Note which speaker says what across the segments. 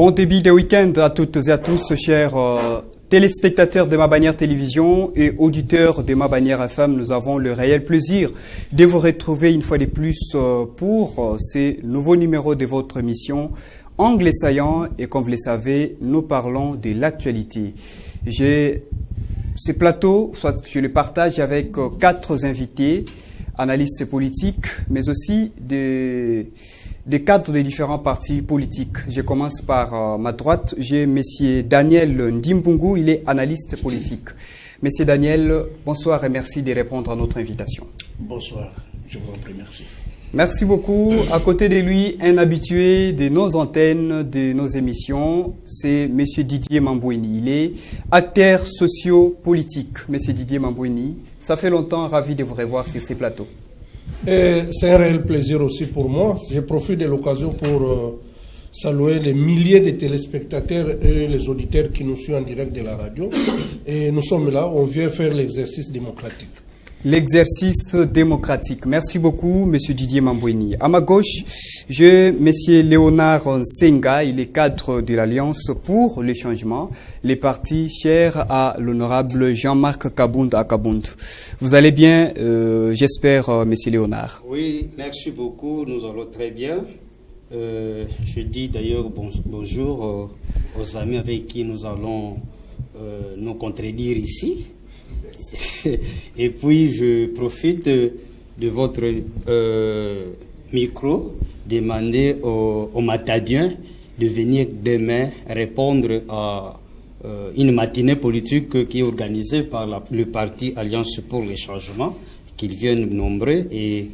Speaker 1: Bon début de week-end à toutes et à tous, chers téléspectateurs de Ma Bannière Télévision et auditeurs de Ma Bannière FM. Nous avons le réel plaisir de vous retrouver une fois de plus pour ces nouveaux numéros de votre émission Angle Saillant. Et comme vous le savez, nous parlons de l'actualité. J'ai ce plateau, soit je le partage avec 4 invités, analystes politiques, mais aussi des cadres de différents partis politiques. Je commence par ma droite. J'ai M. Daniel Ndimbungu, il est analyste politique. M. Daniel, bonsoir et merci de répondre à notre invitation.
Speaker 2: Bonsoir, je vous en prie, merci.
Speaker 1: Merci beaucoup. À côté de lui, un habitué de nos antennes, de nos émissions, c'est M. Didier Mambouini. Il est acteur socio-politique. M. Didier Mambouini, ça fait longtemps, ravi de vous revoir sur ces plateaux.
Speaker 3: C'est un réel plaisir aussi pour moi. Je profite de l'occasion pour saluer les milliers de téléspectateurs et les auditeurs qui nous suivent en direct de la radio. Et nous sommes là, on vient faire l'exercice démocratique.
Speaker 1: L'exercice démocratique. Merci beaucoup, M. Didier Mambouini. À ma gauche, j'ai M. Léonard Nsenga, il est cadre de l'Alliance pour le changement, les partis chers à l'honorable Jean-Marc Kabound à Kabound. Vous allez bien, j'espère, M. Léonard.
Speaker 2: Oui, merci beaucoup, nous allons très bien. Je dis d'ailleurs bonjour aux amis avec qui nous allons nous contredire ici. Et puis je profite de votre micro, demander aux Matadiens de venir demain répondre à une matinée politique qui est organisée par le parti Alliance pour le changement, qu'ils viennent nombreux, et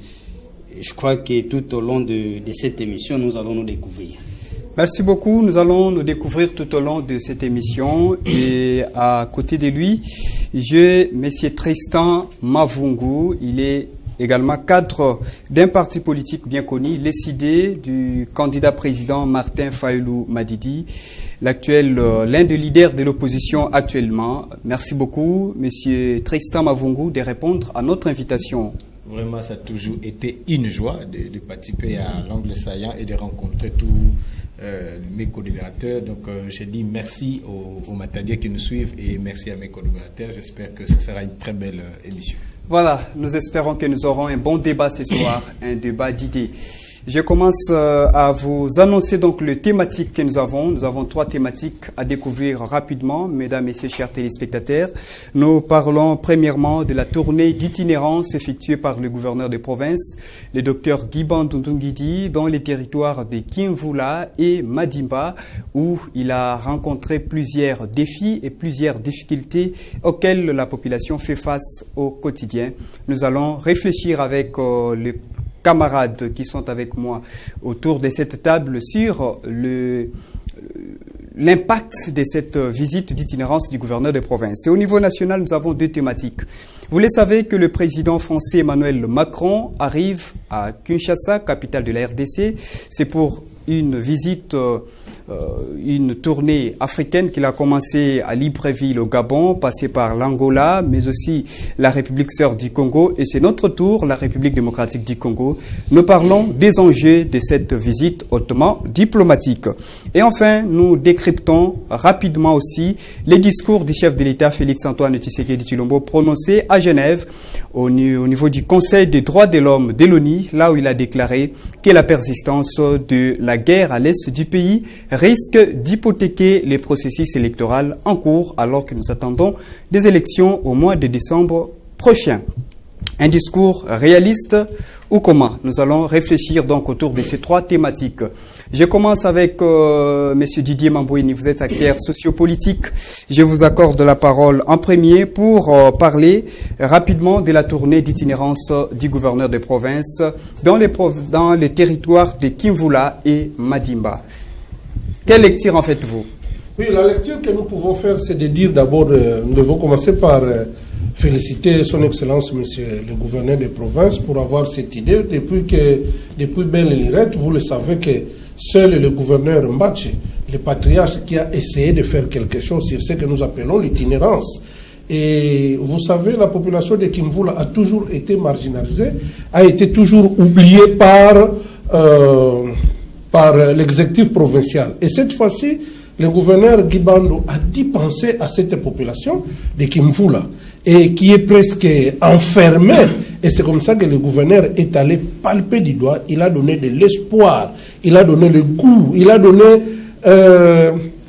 Speaker 2: je crois que tout au long de cette émission, nous allons nous découvrir.
Speaker 1: Merci beaucoup. Nous allons nous découvrir tout au long de cette émission. Et à côté de lui, j'ai M. Tristan Mavungu. Il est également cadre d'un parti politique bien connu, l'ECD du candidat président Martin Fayoulou Madidi, l'un des leaders de l'opposition actuellement. Merci beaucoup, M. Tristan Mavungu, de répondre à notre invitation.
Speaker 4: Vraiment, ça a toujours été une joie de participer à l'Angle Saillant et de rencontrer tous mes co-débatteurs. Donc je dis merci aux Matadiens qui nous suivent et merci à mes co-débatteurs. J'espère que ce sera une très belle émission.
Speaker 1: Voilà, nous espérons que nous aurons un bon débat ce soir, un débat d'idées. Je commence à vous annoncer donc les thématiques que nous avons. Nous avons 3 thématiques à découvrir rapidement, mesdames, messieurs, chers téléspectateurs. Nous parlons premièrement de la tournée d'itinérance effectuée par le gouverneur de province, le docteur Guiban Ndungidi, dans les territoires de Kimvula et Madimba, où il a rencontré plusieurs défis et plusieurs difficultés auxquelles la population fait face au quotidien. Nous allons réfléchir avec les camarades qui sont avec moi autour de cette table sur l'impact de cette visite d'itinérance du gouverneur de province. Et au niveau national, nous avons 2 thématiques. Vous le savez que le président français Emmanuel Macron arrive à Kinshasa, capitale de la RDC. C'est pour une visite, une tournée africaine qu'il a commencé à Libreville au Gabon, passé par l'Angola, mais aussi la République sœur du Congo. Et c'est notre tour, la République démocratique du Congo. Nous parlons des enjeux de cette visite hautement diplomatique. Et enfin, nous décryptons rapidement aussi les discours du chef de l'État Félix-Antoine Tshisekedi Tshilombo prononcés à Genève au niveau du Conseil des droits de l'homme de l'ONU, là où il a déclaré que la persistance de la guerre à l'est du pays risque d'hypothéquer les processus électoraux en cours alors que nous attendons des élections au mois de décembre prochain. Un discours réaliste ou comment? Nous allons réfléchir donc autour de ces 3 thématiques. Je commence avec M. Didier Mambouini. Vous êtes acteur sociopolitique. Je vous accorde la parole en premier pour parler rapidement de la tournée d'itinérance du gouverneur de province dans les territoires de Kimvula et Madimba. Quelle lecture en faites-vous?
Speaker 3: Oui, la lecture que nous pouvons faire, c'est de dire d'abord, nous devons commencer par féliciter son Excellence, Monsieur le gouverneur de province, pour avoir cette idée. Depuis belle lurette, vous le savez que seul le gouverneur Mbache, le patriarche, qui a essayé de faire quelque chose sur ce que nous appelons l'itinérance. Et vous savez, la population de Kimvula a toujours été marginalisée, a été toujours oubliée par par l'exécutif provincial. Et cette fois-ci, le gouverneur Guy Bando a dit penser à cette population de Kimvula, et qui est presque enfermée. Et c'est comme ça que le gouverneur est allé palper du doigt. Il a donné de l'espoir, il a donné le goût, il a donné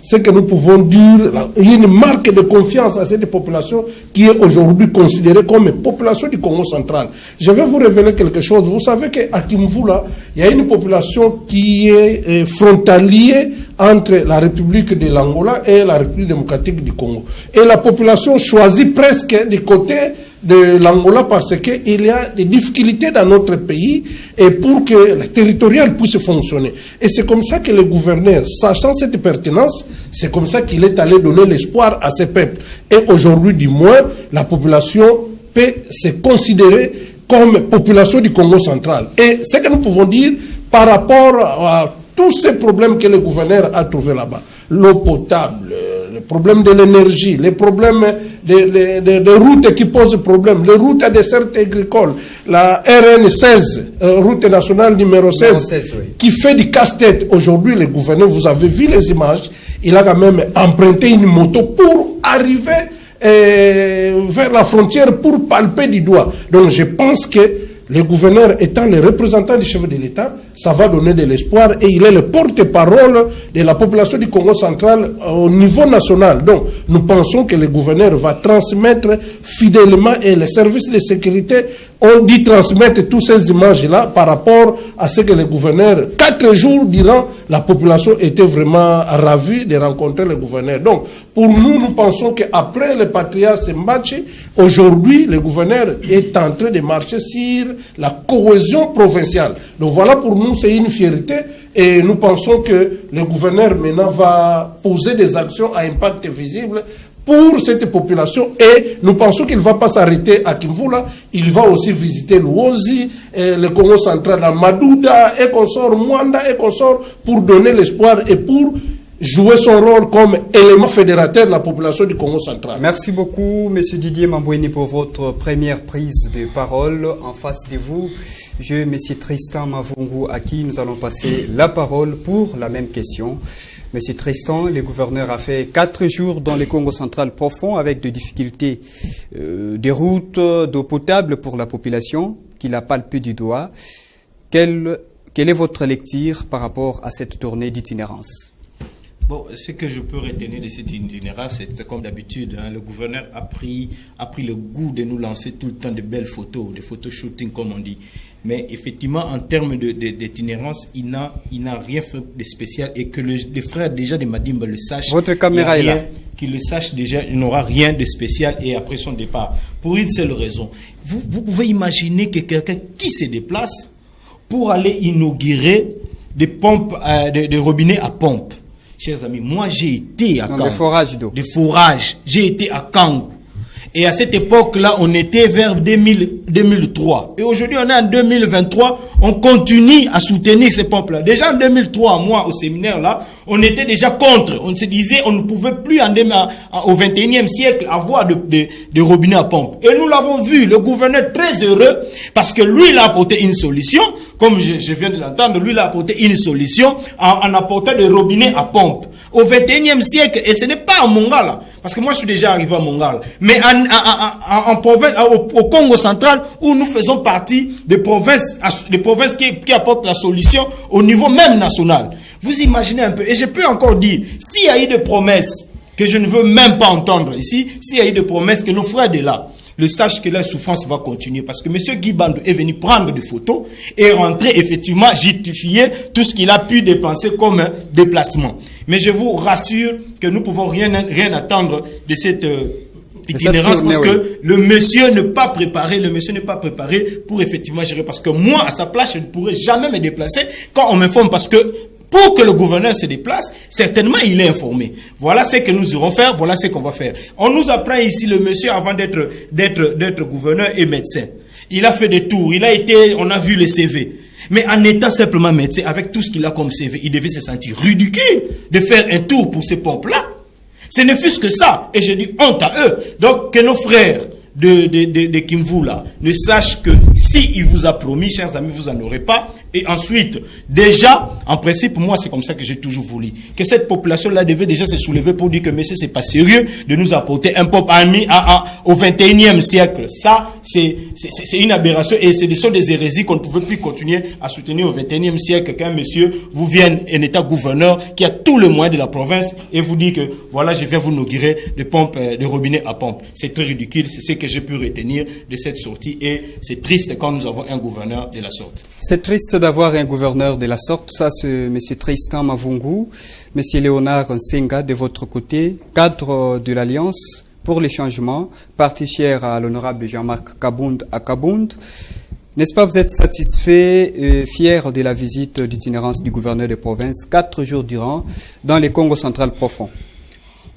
Speaker 3: ce que nous pouvons dire. Il y a une marque de confiance à cette population qui est aujourd'hui considérée comme population du Congo central. Je vais vous révéler quelque chose. Vous savez qu'à Kimvula, il y a une population qui est frontalière entre la République de l'Angola et la République démocratique du Congo. Et la population choisit presque du côté de l'Angola parce qu'il y a des difficultés dans notre pays et pour que le territorial puisse fonctionner. Et c'est comme ça que le gouverneur, sachant cette pertinence, c'est comme ça qu'il est allé donner l'espoir à ces peuples. Et aujourd'hui, du moins, la population peut se considérer comme population du Congo central. Et ce que nous pouvons dire par rapport à tous ces problèmes que le gouverneur a trouvés là-bas, l'eau potable, le problème de l'énergie, les problèmes des routes qui posent problème, les routes à dessert agricole, la RN16, route nationale numéro 16, oui, qui fait du casse-tête. Aujourd'hui, le gouverneur, vous avez vu les images, il a quand même emprunté une moto pour arriver vers la frontière pour palper du doigt. Donc je pense que le gouverneur étant le représentant du chef de l'État, ça va donner de l'espoir et il est le porte-parole de la population du Congo central au niveau national. Donc, nous pensons que le gouverneur va transmettre fidèlement et les services de sécurité ont dit transmettre toutes ces images-là par rapport à ce que le gouverneur, 4 jours durant, la population était vraiment ravie de rencontrer le gouverneur. Donc, pour nous, nous pensons qu'après le patriarche Sembachi, aujourd'hui, le gouverneur est en train de marcher sur la cohésion provinciale. Donc voilà, pour nous, c'est une fierté et nous pensons que le gouverneur maintenant va poser des actions à impact visible pour cette population et nous pensons qu'il ne va pas s'arrêter à Kimvula, il va aussi visiter l'Uozi, le Congo central, à Madouda et consort, Mwanda et consort, pour donner l'espoir et pour jouer son rôle comme élément fédérateur de la population du Congo central.
Speaker 1: Merci beaucoup, M. Didier Mamboueni, pour votre première prise de parole. En face de vous, j'ai M. Tristan Mavungu, à qui nous allons passer la parole pour la même question. M. Tristan, le gouverneur a fait 4 jours dans le Congo central profond avec des difficultés des routes, d'eau potable pour la population, qu'il a palpé du doigt. Quelle est votre lecture par rapport à cette tournée d'itinérance?
Speaker 4: Bon, ce que je peux retenir de cette itinérance, c'est comme d'habitude, hein, le gouverneur a pris le goût de nous lancer tout le temps de belles photos, de photoshooting comme on dit. Mais effectivement, en termes d'itinérance, il n'a rien fait de spécial et que les frères déjà de Madimba le sachent.
Speaker 1: Votre caméra est là.
Speaker 4: Qu'il le sache déjà, il n'aura rien de spécial et après son départ. Pour une seule raison. Vous pouvez imaginer que quelqu'un qui se déplace pour aller inaugurer des pompes, des robinets à pompe. Chers amis, moi j'ai été à Kangou.
Speaker 1: Des forages d'eau.
Speaker 4: Des forages. J'ai été à Kangou. Et à cette époque-là, on était vers 2003. Et aujourd'hui, on est en 2023. On continue à soutenir ces pompes-là. Déjà en 2003, moi, au séminaire, là, on était déjà contre. On se disait, on ne pouvait plus au 21e siècle avoir de robinets à pompe. Et nous l'avons vu, le gouverneur très heureux, parce que lui, il a apporté une solution. Comme je viens de l'entendre, lui, il a apporté une solution en apportant des robinets à pompe. Au 21e siècle, et ce n'est pas à Mongala, parce que moi je suis déjà arrivé à Mongala, mais en province, au Congo central, où nous faisons partie des provinces qui apportent la solution au niveau même national. Vous imaginez un peu, et je peux encore dire, s'il y a eu des promesses que je ne veux même pas entendre ici, s'il y a eu des promesses que nos frères de là, le sache que la souffrance va continuer parce que M. Guy Bando est venu prendre des photos et rentrer effectivement justifier tout ce qu'il a pu dépenser comme un déplacement. Mais je vous rassure que nous ne pouvons rien attendre de cette itinérance parce que le monsieur n'est pas préparé, pour effectivement gérer. Parce que moi, à sa place, je ne pourrais jamais me déplacer quand on m'informe parce que pour que le gouverneur se déplace, certainement il est informé. Voilà ce que nous irons faire, voilà ce qu'on va faire. On nous apprend ici, le monsieur avant d'être gouverneur et médecin. Il a fait des tours, on a vu le CV. Mais en étant simplement médecin, avec tout ce qu'il a comme CV, il devait se sentir ridicule de faire un tour pour ces pompes-là. Ce ne fût que ça. Et je dis honte à eux. Donc que nos frères de Kimvula ne sachent que Si il vous a promis, chers amis, vous n'en aurez pas. Et ensuite, déjà, en principe, moi, c'est comme ça que j'ai toujours voulu. Que cette population-là devait déjà se soulever pour dire que, mais c'est pas sérieux de nous apporter un peuple ami au 21e siècle. Ça, c'est une aberration et ce sont des hérésies qu'on ne pouvait plus continuer à soutenir au 21e siècle. Qu'un monsieur vous vienne, un état gouverneur qui a tout le moyen de la province et vous dit que, voilà, je viens vous inaugurer de pompe, de robinet à pompe. C'est très ridicule. C'est ce que j'ai pu retenir de cette sortie et c'est triste quand nous avons un gouverneur de la sorte.
Speaker 1: C'est triste d'avoir un gouverneur de la sorte. Ça, c'est M. Tristan Mavungu, M. Léonard Nsenga de votre côté, cadre de l'Alliance pour les changements, parti cher à l'honorable Jean-Marc Kabound à Kabound. N'est-ce pas, vous êtes satisfait et fier de la visite d'itinérance du gouverneur de province 4 jours durant dans les Congo central profond?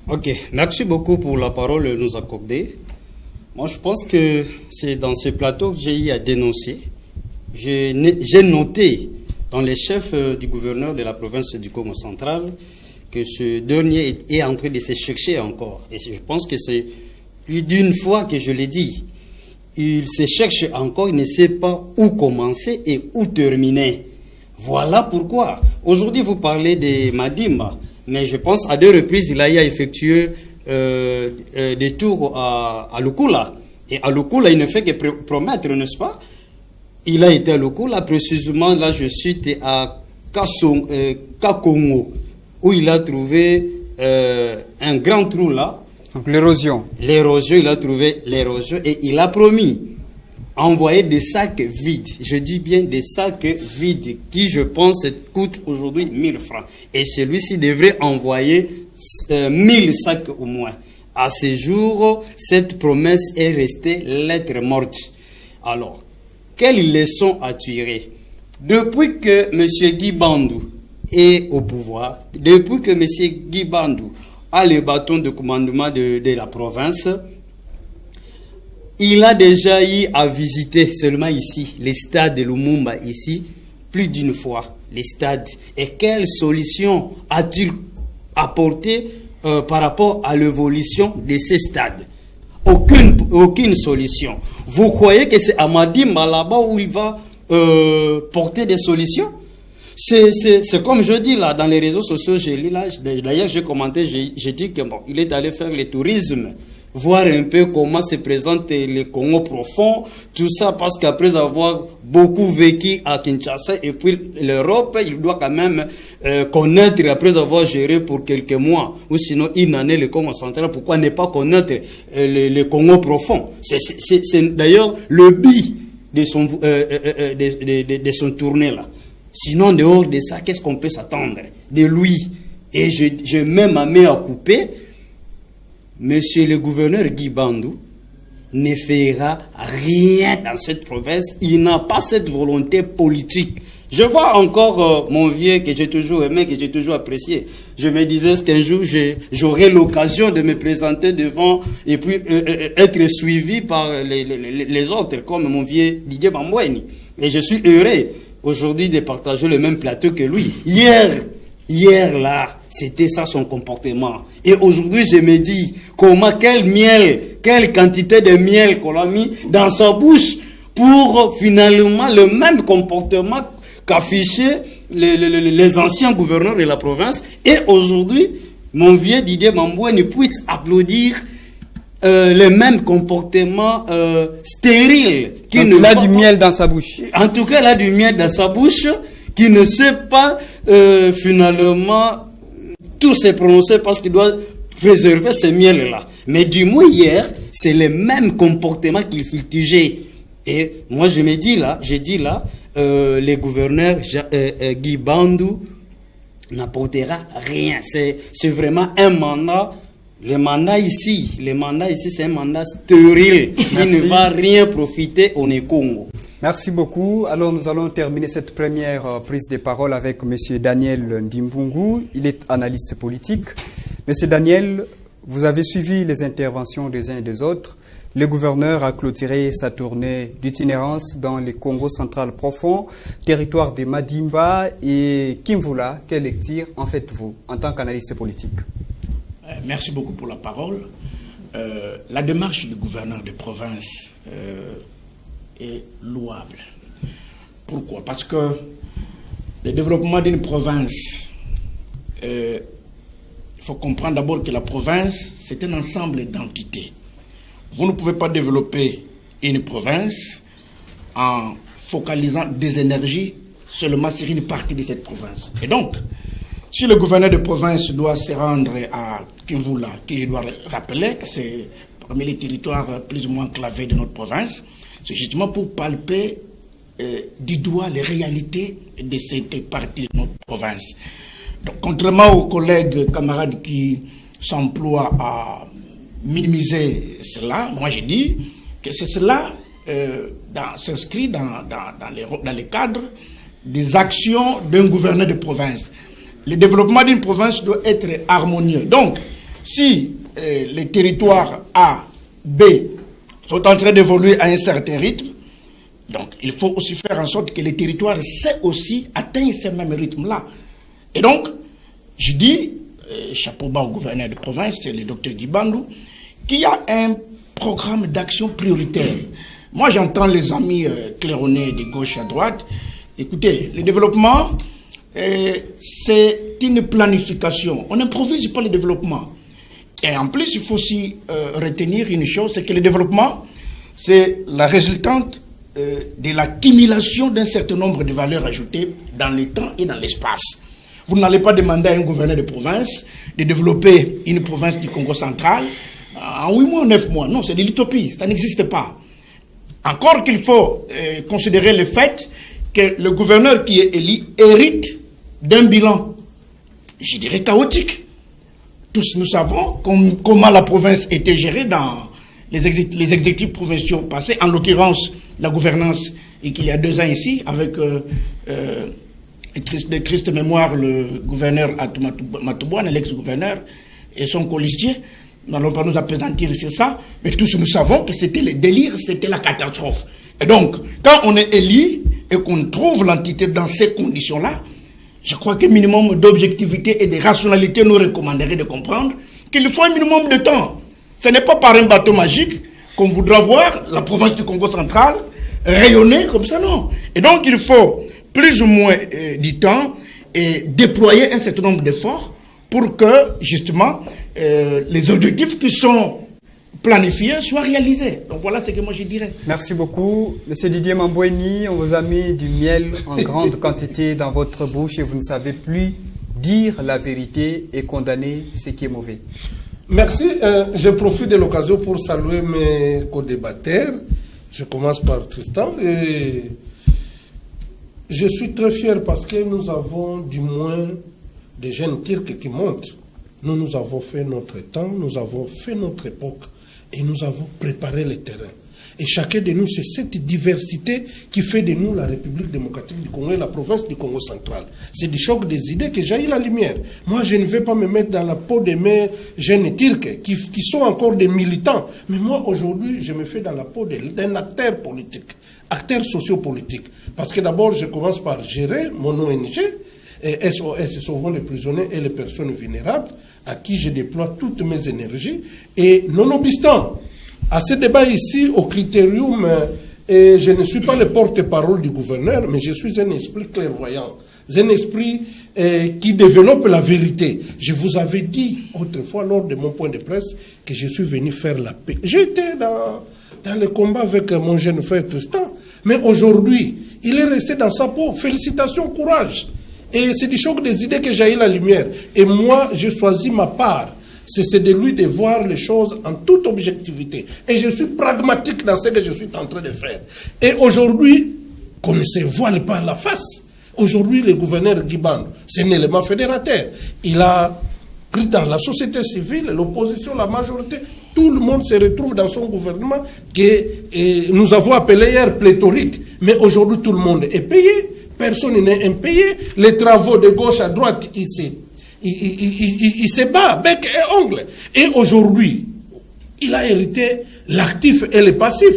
Speaker 2: Ok, merci beaucoup pour la parole que nous accorder. Moi, je pense que c'est dans ce plateau que j'ai eu à dénoncer. J'ai noté dans les chefs du gouverneur de la province du Congo central que ce dernier est en train de se chercher encore. Et je pense que c'est plus d'une fois que je l'ai dit. Il se cherche encore, il ne sait pas où commencer et où terminer. Voilà pourquoi. Aujourd'hui, vous parlez de Madimba, mais je pense à 2 reprises, il a effectué des tours à Lukula. Et à Lukula, il ne fait que promettre, n'est-ce pas? Il a été à Lukula, précisément, là, je suis à Kakongo, où il a trouvé un grand trou là.
Speaker 1: Donc l'érosion.
Speaker 2: L'érosion, il a trouvé l'érosion et il a promis envoyer des sacs vides. Je dis bien des sacs vides qui, je pense, coûtent aujourd'hui 1000 francs. Et celui-ci devrait envoyer 1000 sacs au moins. À ce jour, cette promesse est restée lettre morte. Alors, quelle leçon à tirer? Depuis que M. Guy Bandou est au pouvoir, depuis que M. Guy Bandou a le bâton de commandement de la province, il a déjà eu à visiter seulement ici, les stades de Lumumba ici, plus d'une fois, les stades. Et quelle solution a-t-il apporté par rapport à l'évolution de ces stades? Aucune solution. Vous croyez que c'est à Madimba là-bas où il va porter des solutions? C'est comme je dis là, dans les réseaux sociaux, d'ailleurs j'ai commenté, j'ai dit que bon, il est allé faire le tourisme, voir un peu comment se présente le Congo profond, tout ça parce qu'après avoir beaucoup vécu à Kinshasa et puis l'Europe, il doit quand même connaître, après avoir géré pour quelques mois, ou sinon une année le Congo central, pourquoi ne pas connaître le Congo profond? C'est d'ailleurs le but de son tournée là. Sinon, dehors de ça, qu'est-ce qu'on peut s'attendre de lui? Et je même à main à couper, monsieur le gouverneur Guy Bandou ne fera rien dans cette province. Il n'a pas cette volonté politique. Je vois encore mon vieux que j'ai toujours aimé, que j'ai toujours apprécié. Je me disais qu'un jour, j'aurai l'occasion de me présenter devant et puis être suivi par les autres, comme mon vieux Didier Bamboueni. Et je suis heureux aujourd'hui de partager le même plateau que lui. Hier là, c'était ça son comportement. Et aujourd'hui, je me dis, quelle quantité de miel qu'on a mis dans sa bouche pour finalement le même comportement qu'affichaient les anciens gouverneurs de la province. Et aujourd'hui, mon vieux Didier Bamboueni puisse applaudir le même comportement stérile.
Speaker 1: Il a du miel dans sa bouche.
Speaker 2: En tout cas, il a du miel dans sa bouche, qui ne sait pas finalement tout se prononcer parce qu'il doit préserver ce miel-là. Mais du moins hier, c'est le même comportement qu'il futigeait. Et moi, je dis là, le gouverneur Guy Bandou n'apportera rien. C'est vraiment un mandat. Le mandat ici, c'est un mandat stérile qui ne va rien profiter au Congo.
Speaker 1: Merci beaucoup. Alors, nous allons terminer cette première prise de parole avec M. Daniel Ndimbungu. Il est analyste politique. M. Daniel, vous avez suivi les interventions des uns et des autres. Le gouverneur a clôturé sa tournée d'itinérance dans le Congo central profond, territoire de Madimba et Kimvula. Quelle lecture en faites-vous en tant qu'analyste politique?
Speaker 5: Merci beaucoup pour la parole. La démarche du gouverneur de province est louable. Pourquoi? Parce que le développement d'une province, il faut comprendre d'abord que la province, c'est un ensemble d'entités. Vous ne pouvez pas développer une province en focalisant des énergies seulement sur une partie de cette province. Et donc, si le gouverneur de province doit se rendre à Kimvula, qui je dois rappeler que c'est parmi les territoires plus ou moins enclavés de notre province, c'est justement pour palper du doigt les réalités de cette partie de notre province. Donc, contrairement aux collègues, camarades qui s'emploient à minimiser cela, moi je dis que c'est cela s'inscrit dans les cadres des actions d'un gouverneur de province. Le développement d'une province doit être harmonieux. Donc, si les territoires A, B sont en train d'évoluer à un certain rythme, donc il faut aussi faire en sorte que les territoires C aussi atteignent ce même rythme-là. Et donc, je dis, chapeau bas au gouverneur de province, c'est le docteur Guibandou, qu'il y a un programme d'action prioritaire. Moi, j'entends les amis claironnés de gauche à droite. Écoutez, le développement, c'est une planification. On n'improvise pas le développement. Et en plus, il faut aussi retenir une chose, c'est que le développement, c'est la résultante de l'accumulation d'un certain nombre de valeurs ajoutées dans le temps et dans l'espace. Vous n'allez pas demander à un gouverneur de province de développer une province du Congo central en 8 mois, 9 mois. Non, c'est de l'utopie, ça n'existe pas. Encore qu'il faut considérer le fait que le gouverneur qui est élu hérite d'un bilan, je dirais, chaotique. Tous nous savons comment la province était gérée dans les exécutifs provinciaux passés, en l'occurrence la gouvernance, et qu'il y a 2 ans ici, avec de tristes mémoires, le gouverneur Matouboine, l'ex-gouverneur, et son colistier. Nous n'allons pas nous appesantir sur ça, mais tous nous savons que c'était le délire, c'était la catastrophe. Et donc, quand on est élu et qu'on trouve l'entité dans ces conditions-là, je crois qu'un minimum d'objectivité et de rationalité nous recommanderait de comprendre qu'il faut un minimum de temps. Ce n'est pas par un bateau magique qu'on voudra voir la province du Congo central rayonner comme ça, non. Et donc, il faut plus ou moins du temps et déployer un certain nombre d'efforts pour que, justement, les objectifs qui sont planifiés soient réalisés. Donc voilà ce que moi je dirais.
Speaker 1: Merci beaucoup. Monsieur Didier Mamboueni, on vous a mis du miel en grande quantité dans votre bouche et vous ne savez plus dire la vérité et condamner ce qui est mauvais.
Speaker 3: Merci. Je profite de l'occasion pour saluer mes co-débatteurs. Je commence par Tristan. Et je suis très fier parce que nous avons du moins des jeunes Turcs qui montent. Nous avons fait notre temps, nous avons fait notre époque et nous avons préparé le terrain. Et chacun de nous, c'est cette diversité qui fait de nous la République démocratique du Congo et la province du Congo central. C'est du choc des idées que jaillit la lumière. Moi, je ne vais pas me mettre dans la peau de mes jeunes Turcs qui sont encore des militants. Mais moi, aujourd'hui, je me fais dans la peau d'un acteur politique, acteur sociopolitique. Parce que d'abord, je commence par gérer mon ONG, et SOS, Sauvons les prisonniers et les personnes vulnérables, à qui je déploie toutes mes énergies. Et nonobstant à ce débat ici, au Critérium, et je ne suis pas le porte-parole du gouverneur, mais je suis un esprit clairvoyant, un esprit qui développe la vérité. Je vous avais dit autrefois, lors de mon point de presse, que je suis venu faire la paix. J'étais dans le combat avec mon jeune frère Tristan, mais aujourd'hui, il est resté dans sa peau. Félicitations, courage. Et c'est du choc des idées que jaillit la lumière. Et moi, j'ai choisi ma part. C'est de lui de voir les choses en toute objectivité. Et je suis pragmatique dans ce que je suis en train de faire. Et aujourd'hui, comme il se voile par la face, aujourd'hui, le gouverneur Guibandou, c'est un élément fédérateur. Il a pris dans la société civile, l'opposition, la majorité, tout le monde se retrouve dans son gouvernement que nous avons appelé hier pléthorique. Mais aujourd'hui, tout le monde est payé. Personne n'est impayé. Les travaux de gauche à droite, il se bat, bec et ongle. Et aujourd'hui, il a hérité l'actif et le passif.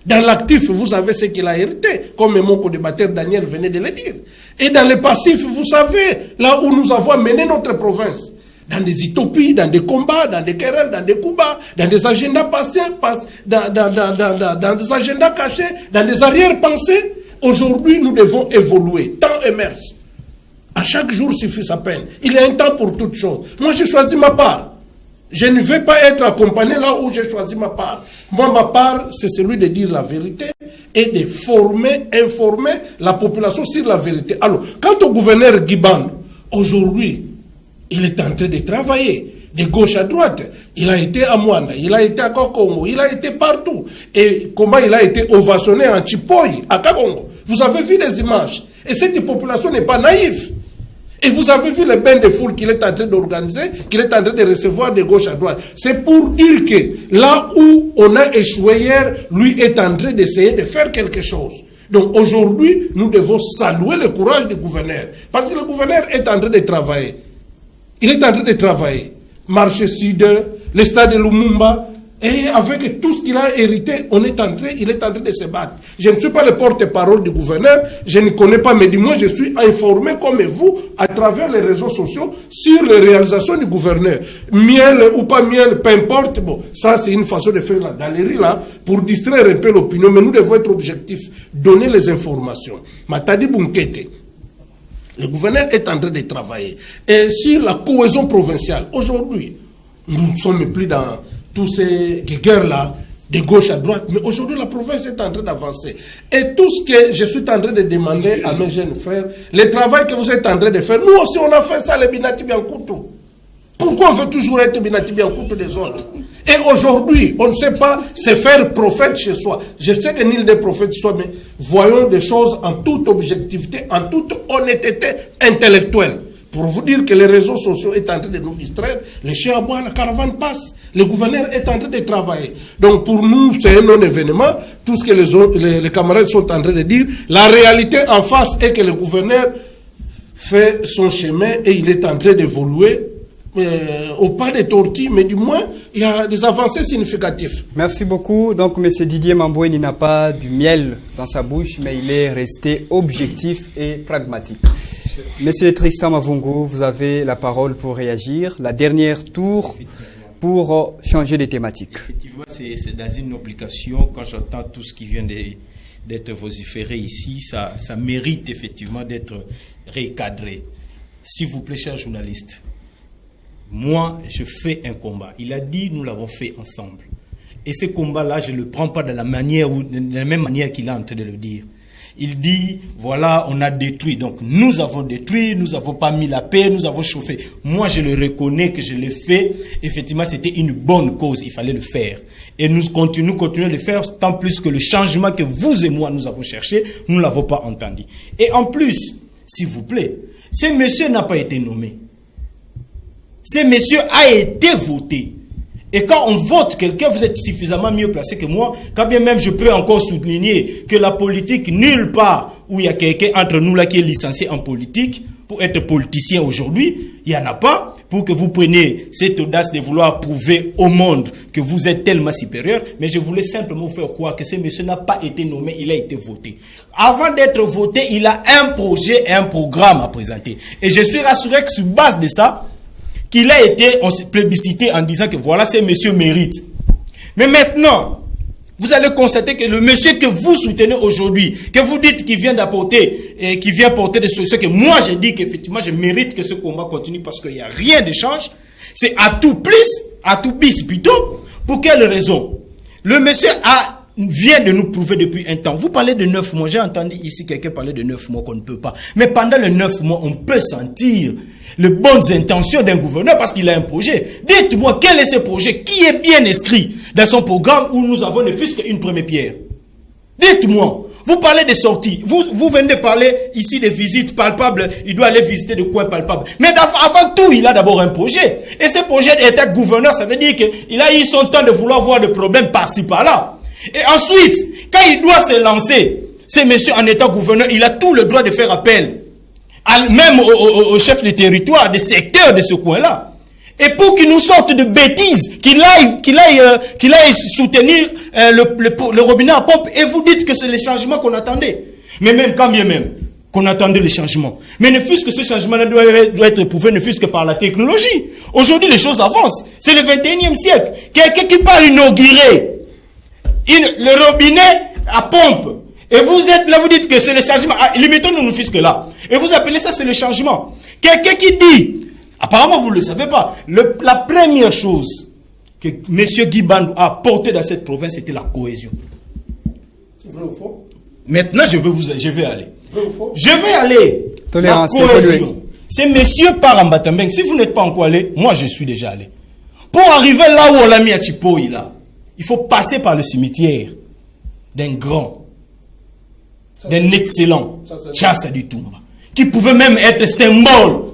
Speaker 3: Dans l'actif, vous savez ce qu'il a hérité, comme mon co-débatteur Daniel venait de le dire. Et dans le passif, vous savez, là où nous avons mené notre province. dans des utopies, dans des combats, dans des querelles, dans des coups bas, dans des agendas passés, dans des agendas cachés, dans des arrière-pensées. Aujourd'hui, nous devons évoluer. Temps émerge. À chaque jour suffit sa peine. Il y a un temps pour toutes choses. Moi, j'ai choisi ma part. Je ne vais pas être accompagné là où j'ai choisi ma part. Moi, ma part, c'est celui de dire la vérité et de former, informer la population sur la vérité. Alors, quant au gouverneur Guiband, aujourd'hui, il est en train de travailler de gauche à droite. Il a été à Mwanda, il a été à Kokongo, il a été partout. Et comment il a été ovationné en Chipoy, à Kakongo. Vous avez vu les images. Et cette population n'est pas naïve. Et vous avez vu le bain de foule qu'il est en train d'organiser, qu'il est en train de recevoir de gauche à droite. C'est pour dire que là où on a échoué hier, lui est en train d'essayer de faire quelque chose. Donc aujourd'hui, nous devons saluer le courage du gouverneur. Parce que le gouverneur est en train de travailler. Il est en train de travailler. Marché Sud, le stade de Lumumba, et avec tout ce qu'il a hérité, il est en train de se battre. Je ne suis pas le porte-parole du gouverneur, je ne connais pas, mais du moins je suis informé comme vous, à travers les réseaux sociaux, sur les réalisations du gouverneur. Miel ou pas miel, peu importe, bon, ça c'est une façon de faire la galerie là, pour distraire un peu l'opinion, mais nous devons être objectifs, donner les informations. Matadi Bunkete, le gouverneur est en train de travailler. Et sur la cohésion provinciale, aujourd'hui, nous ne sommes plus dans tous ces guerres-là, de gauche à droite, mais aujourd'hui la province est en train d'avancer. Et tout ce que je suis en train de demander à mes jeunes frères, le travail que vous êtes en train de faire, nous aussi on a fait ça, les Binati Biankoutou. Pourquoi on veut toujours être Binati Biankoutou des autres? Et aujourd'hui, on ne sait pas se faire prophète chez soi. Je sais que nul n'est prophète chez soi, mais voyons des choses en toute objectivité, en toute honnêteté intellectuelle. Pour vous dire que les réseaux sociaux sont en train de nous distraire, les chiens à bois, la caravane passe, le gouverneur est en train de travailler. Donc pour nous, c'est un non-événement. Tout ce que les camarades sont en train de dire, la réalité en face est que le gouverneur fait son chemin et il est en train d'évoluer au pas des tortilles, mais du moins, il y a des avancées significatives.
Speaker 1: Merci beaucoup. Donc, M. Didier Mamboué n'a pas du miel dans sa bouche, mais il est resté objectif et pragmatique. Monsieur Tristan Mavungo, vous avez la parole pour réagir. La dernière tour pour changer de thématique.
Speaker 4: Effectivement, c'est dans une obligation. Quand j'entends tout ce qui vient d'être vociféré ici, ça mérite effectivement d'être recadré. S'il vous plaît, chers journalistes, moi, je fais un combat. Il a dit, nous l'avons fait ensemble. Et ce combat-là, je ne le prends pas de la même manière qu'il est en train de le dire. Il dit, voilà, on a détruit. Donc, nous avons détruit, nous n'avons pas mis la paix, nous avons chauffé. Moi, je le reconnais que je l'ai fait. Effectivement, c'était une bonne cause. Il fallait le faire. Et nous continuons de le faire, tant plus que le changement que vous et moi, nous avons cherché, nous ne l'avons pas entendu. Et en plus, s'il vous plaît, ce monsieur n'a pas été nommé. Ce monsieur a été voté. Et quand on vote quelqu'un, vous êtes suffisamment mieux placé que moi, quand bien même je peux encore souligner que la politique, nulle part où il y a quelqu'un entre nous là qui est licencié en politique, pour être politicien aujourd'hui, il n'y en a pas, pour que vous preniez cette audace de vouloir prouver au monde que vous êtes tellement supérieur, mais je voulais simplement vous faire croire que ce monsieur n'a pas été nommé, il a été voté. Avant d'être voté, il a un projet et un programme à présenter. Et je suis rassuré que sur base de ça, qu'il a été plébiscité en disant que voilà, ce monsieur mérite. Mais maintenant, vous allez constater que le monsieur que vous soutenez aujourd'hui, que vous dites qu'il vient d'apporter, et qui vient porter des solutions, que moi j'ai dit qu'effectivement je mérite que ce combat continue parce qu'il n'y a rien d'échange, c'est à tout bis plutôt. Pour quelle raison? Le monsieur vient de nous prouver depuis un temps. Vous parlez de 9 mois. J'ai entendu ici quelqu'un parler de 9 mois qu'on ne peut pas. Mais pendant les 9 mois, on peut sentir les bonnes intentions d'un gouverneur parce qu'il a un projet. Dites-moi, quel est ce projet qui est bien inscrit dans son programme où nous avons ne fût-ce qu'une première pierre? Dites-moi. Vous parlez des sorties. Vous venez de parler ici des visites palpables. Il doit aller visiter des coins palpables. Mais avant tout, il a d'abord un projet. Et ce projet d'être gouverneur, ça veut dire qu'il a eu son temps de vouloir voir des problèmes par-ci par-là. Et ensuite, quand il doit se lancer, ce monsieur en étant gouverneur, il a tout le droit de faire appel, même au chef de territoire, des secteurs de ce coin-là. Et pour qu'il nous sorte de bêtises, qu'il aille soutenir le robinet à pompe, et vous dites que c'est le changement qu'on attendait. Mais même quand bien même,
Speaker 6: qu'on attendait le changement. Mais ne fût-ce que ce changement-là doit être éprouvé, ne fût-ce que par la technologie. Aujourd'hui, les choses avancent. C'est le 21e siècle. Quelqu'un qui part inaugurer le robinet à pompe. Et vous êtes là, vous dites que c'est le changement. Ah, limitons-nous, ne fût-ce que là. Et vous appelez ça, c'est le changement. Quelqu'un qui dit, apparemment vous ne le savez pas, la première chose que M. Guy Bandou a apporté dans cette province, c'était la cohésion.
Speaker 3: C'est vrai ou faux?
Speaker 6: Maintenant, je vais aller. Je vais aller.
Speaker 1: Tolérance,
Speaker 6: la cohésion. C'est monsieur Parambatambeng. Si vous n'êtes pas encore allé, moi je suis déjà allé. Pour arriver là où on l'a mis à Chipoï, là, il faut passer par le cimetière d'un grand, d'un excellent Tchassa du Toumba, qui pouvait même être symbole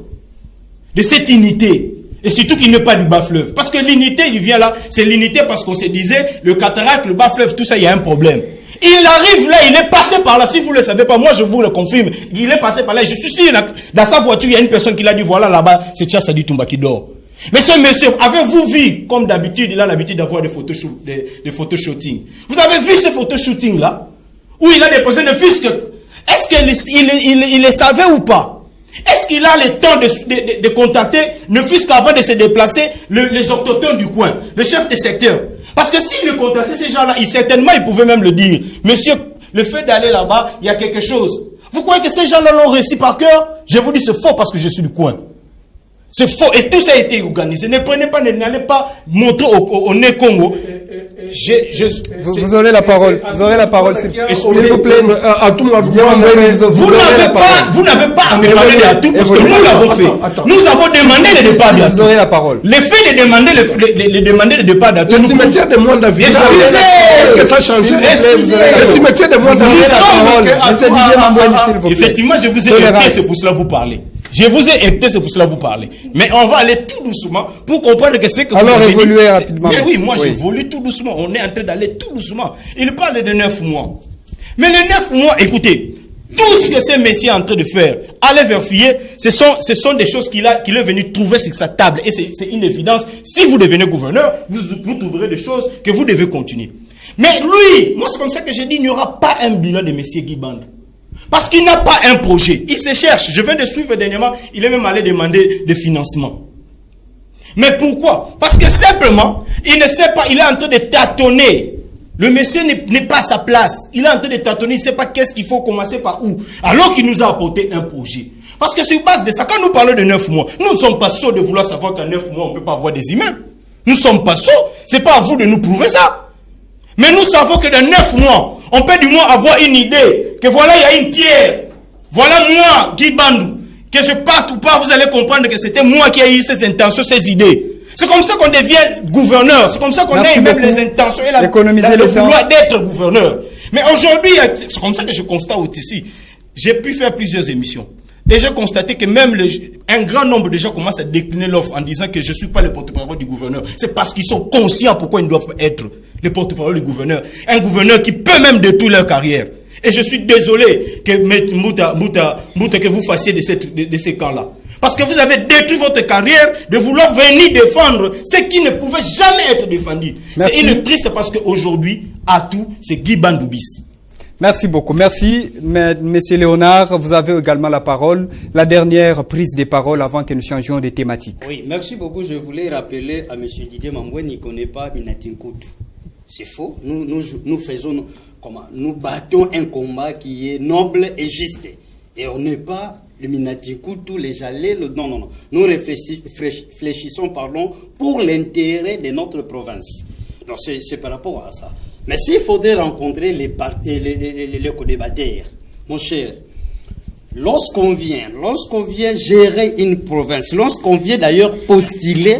Speaker 6: de cette unité. Et surtout qu'il n'est pas du bas-fleuve. Parce que l'unité, il vient là, c'est l'unité parce qu'on se disait, le cataracte, le bas-fleuve, tout ça, il y a un problème. Il arrive là, il est passé par là. Si vous ne le savez pas, moi je vous le confirme. Il est passé par là. Je suis sûr, dans sa voiture, il y a une personne qui l'a dit, voilà là-bas, c'est Tchassa du Toumba qui dort. Mais ce monsieur, avez-vous vu, comme d'habitude, il a l'habitude d'avoir des photoshooting. Vous avez vu ces photoshooting là, où il a déposé le fisc. Est-ce qu'il le savait ou pas? Est-ce qu'il a le temps de contacter, ne fût-ce qu'avant de se déplacer, les autochtones du coin, le chef de secteur? Parce que s'il le contactait, ces gens-là, certainement, ils pouvaient même le dire. Monsieur, le fait d'aller là-bas, il y a quelque chose. Vous croyez que ces gens-là l'ont réussi par cœur? Je vous dis, c'est faux parce que je suis du coin. C'est faux. Et tout ça a été organisé. N'allez pas montrer au nez Congo.
Speaker 1: Vous aurez la parole. Vous aurez la parole, s'il vous plaît.
Speaker 3: À tout le monde,
Speaker 6: vous n'avez pas à me parler de tout parce que nous l'avons fait. Nous avons demandé le départ d'Atou.
Speaker 1: Vous aurez la parole.
Speaker 6: Le fait de demander le départ d'Atou.
Speaker 3: Le cimetière de Mwanda-Ville. Est-ce que ça a changé? Le cimetière de Mwanda-Ville.
Speaker 6: Effectivement, je vous ai écouté, c'est pour cela vous parlez. Je vous ai écouté, c'est pour cela vous parler. Mais on va aller tout doucement pour comprendre que c'est que
Speaker 1: alors évoluer rapidement.
Speaker 6: Mais oui, moi j'évolue tout doucement. On est en train d'aller tout doucement. Il parle de 9 mois. Mais les 9 mois, écoutez, tout ce que ce messieurs est en train de faire, allez vérifier, ce sont des choses qu'il est venu trouver sur sa table. Et c'est une évidence. Si vous devenez gouverneur, vous trouverez des choses que vous devez continuer. Mais lui, moi c'est comme ça que j'ai dit, il n'y aura pas un bilan de messieurs Guy Bandou. Parce qu'il n'a pas un projet. Il se cherche. Je viens de suivre dernièrement. Il est même allé demander des financements. Mais pourquoi? Parce que simplement, il ne sait pas. Il est en train de tâtonner. Le monsieur n'est pas à sa place. Il est en train de tâtonner. Il ne sait pas qu'est-ce qu'il faut commencer par où. Alors qu'il nous a apporté un projet. Parce que sur base de ça, quand nous parlons de 9 mois, nous ne sommes pas sots de vouloir savoir qu'en 9 mois, on ne peut pas avoir des immeubles. Nous ne sommes pas sots. Ce n'est pas à vous de nous prouver ça. Mais nous savons que dans 9 mois, on peut du moins avoir une idée que voilà, il y a une pierre. Voilà moi, Guy Bandou, que je parte ou pas, vous allez comprendre que c'était moi qui ai eu ces intentions, ces idées. C'est comme ça qu'on devient gouverneur. C'est comme ça qu'on a eu même les intentions et le vouloir d'être gouverneur. Mais aujourd'hui, c'est comme ça que je constate aussi. J'ai pu faire plusieurs émissions. Et j'ai constaté que même un grand nombre de gens commencent à décliner l'offre en disant que je ne suis pas le porte-parole du gouverneur. C'est parce qu'ils sont conscients pourquoi ils doivent être le porte-parole du gouverneur. Un gouverneur qui peut même détruire leur carrière. Et je suis désolé que que vous fassiez de ces camps-là. Parce que vous avez détruit votre carrière de vouloir venir défendre ce qui ne pouvait jamais être défendu. C'est une triste parce qu'aujourd'hui, Atou, c'est Guy Bandou bis.
Speaker 1: Merci beaucoup. Merci, Monsieur Léonard. Vous avez également la parole. La dernière prise de parole avant que nous changions de thématique.
Speaker 2: Oui, merci beaucoup. Je voulais rappeler à M. Didier Mamboué, il ne connaît pas Minatinkutu. C'est faux. Nous battons un combat qui est noble et juste. Et on n'est pas le Minatinkutu, les jalets, non. Nous réfléchissons, pour l'intérêt de notre province. Donc c'est par rapport à ça. Mais s'il faudrait rencontrer les co-débatteurs, mon cher, lorsqu'on vient gérer une province, lorsqu'on vient d'ailleurs postuler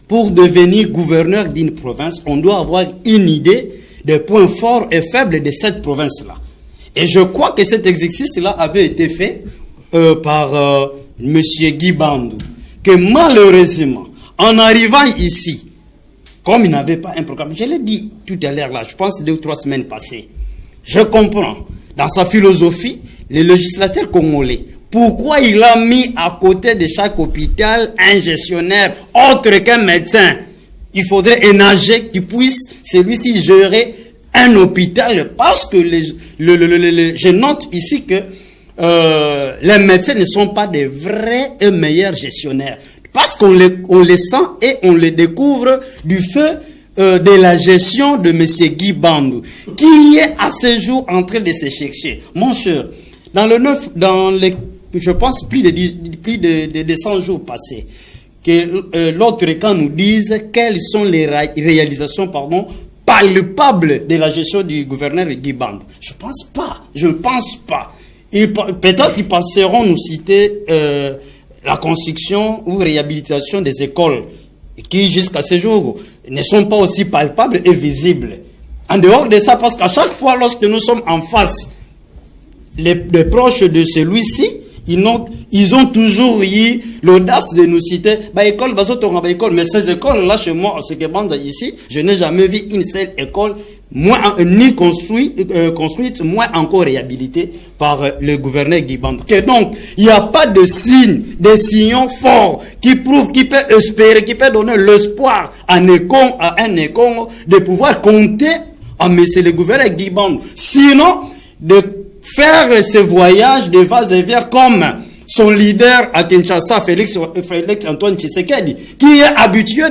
Speaker 2: pour devenir gouverneur d'une province, on doit avoir une idée des points forts et faibles de cette province-là. Et je crois que cet exercice-là avait été fait par M. Guy Bandou, que malheureusement, en arrivant ici, comme il n'avait pas un programme, je l'ai dit tout à l'heure là, je pense 2 ou 3 semaines passées, je comprends, dans sa philosophie, les législateurs congolais, pourquoi il a mis à côté de chaque hôpital un gestionnaire autre qu'un médecin. Il faudrait énager qui puisse celui-ci gérer un hôpital, parce que je note ici que les médecins ne sont pas des vrais et meilleurs gestionnaires. Parce qu'on les sent et on les découvre du fait de la gestion de M. Guy Bandou, qui est à ce jour en train de se chercher. Mon cher, je pense plus de 100 jours passés, que l'autre camp nous dise quelles sont les réalisations palpables de la gestion du gouverneur Guy Bandou. Je ne pense pas. Peut-être qu'ils passeront nous citer la construction ou réhabilitation des écoles qui jusqu'à ce jour ne sont pas aussi palpables et visibles. En dehors de ça, parce qu'à chaque fois lorsque nous sommes en face les proches de celui-ci, ils ont toujours eu l'audace de nous citer école, mais ces écoles-là, chez moi, à ce que bande ici, je n'ai jamais vu une seule école ni construite, moins encore réhabilitée par le gouverneur Guy Bandou. Donc, il n'y a pas de signe, de signaux forts qui prouvent, qui peut espérer, qui peut donner l'espoir à un Ekong de pouvoir compter en monsieur le gouverneur Guy Bandou. Sinon, de faire ce voyage de vas et vient comme son leader à Kinshasa, Félix Antoine Tshisekedi, qui est habitué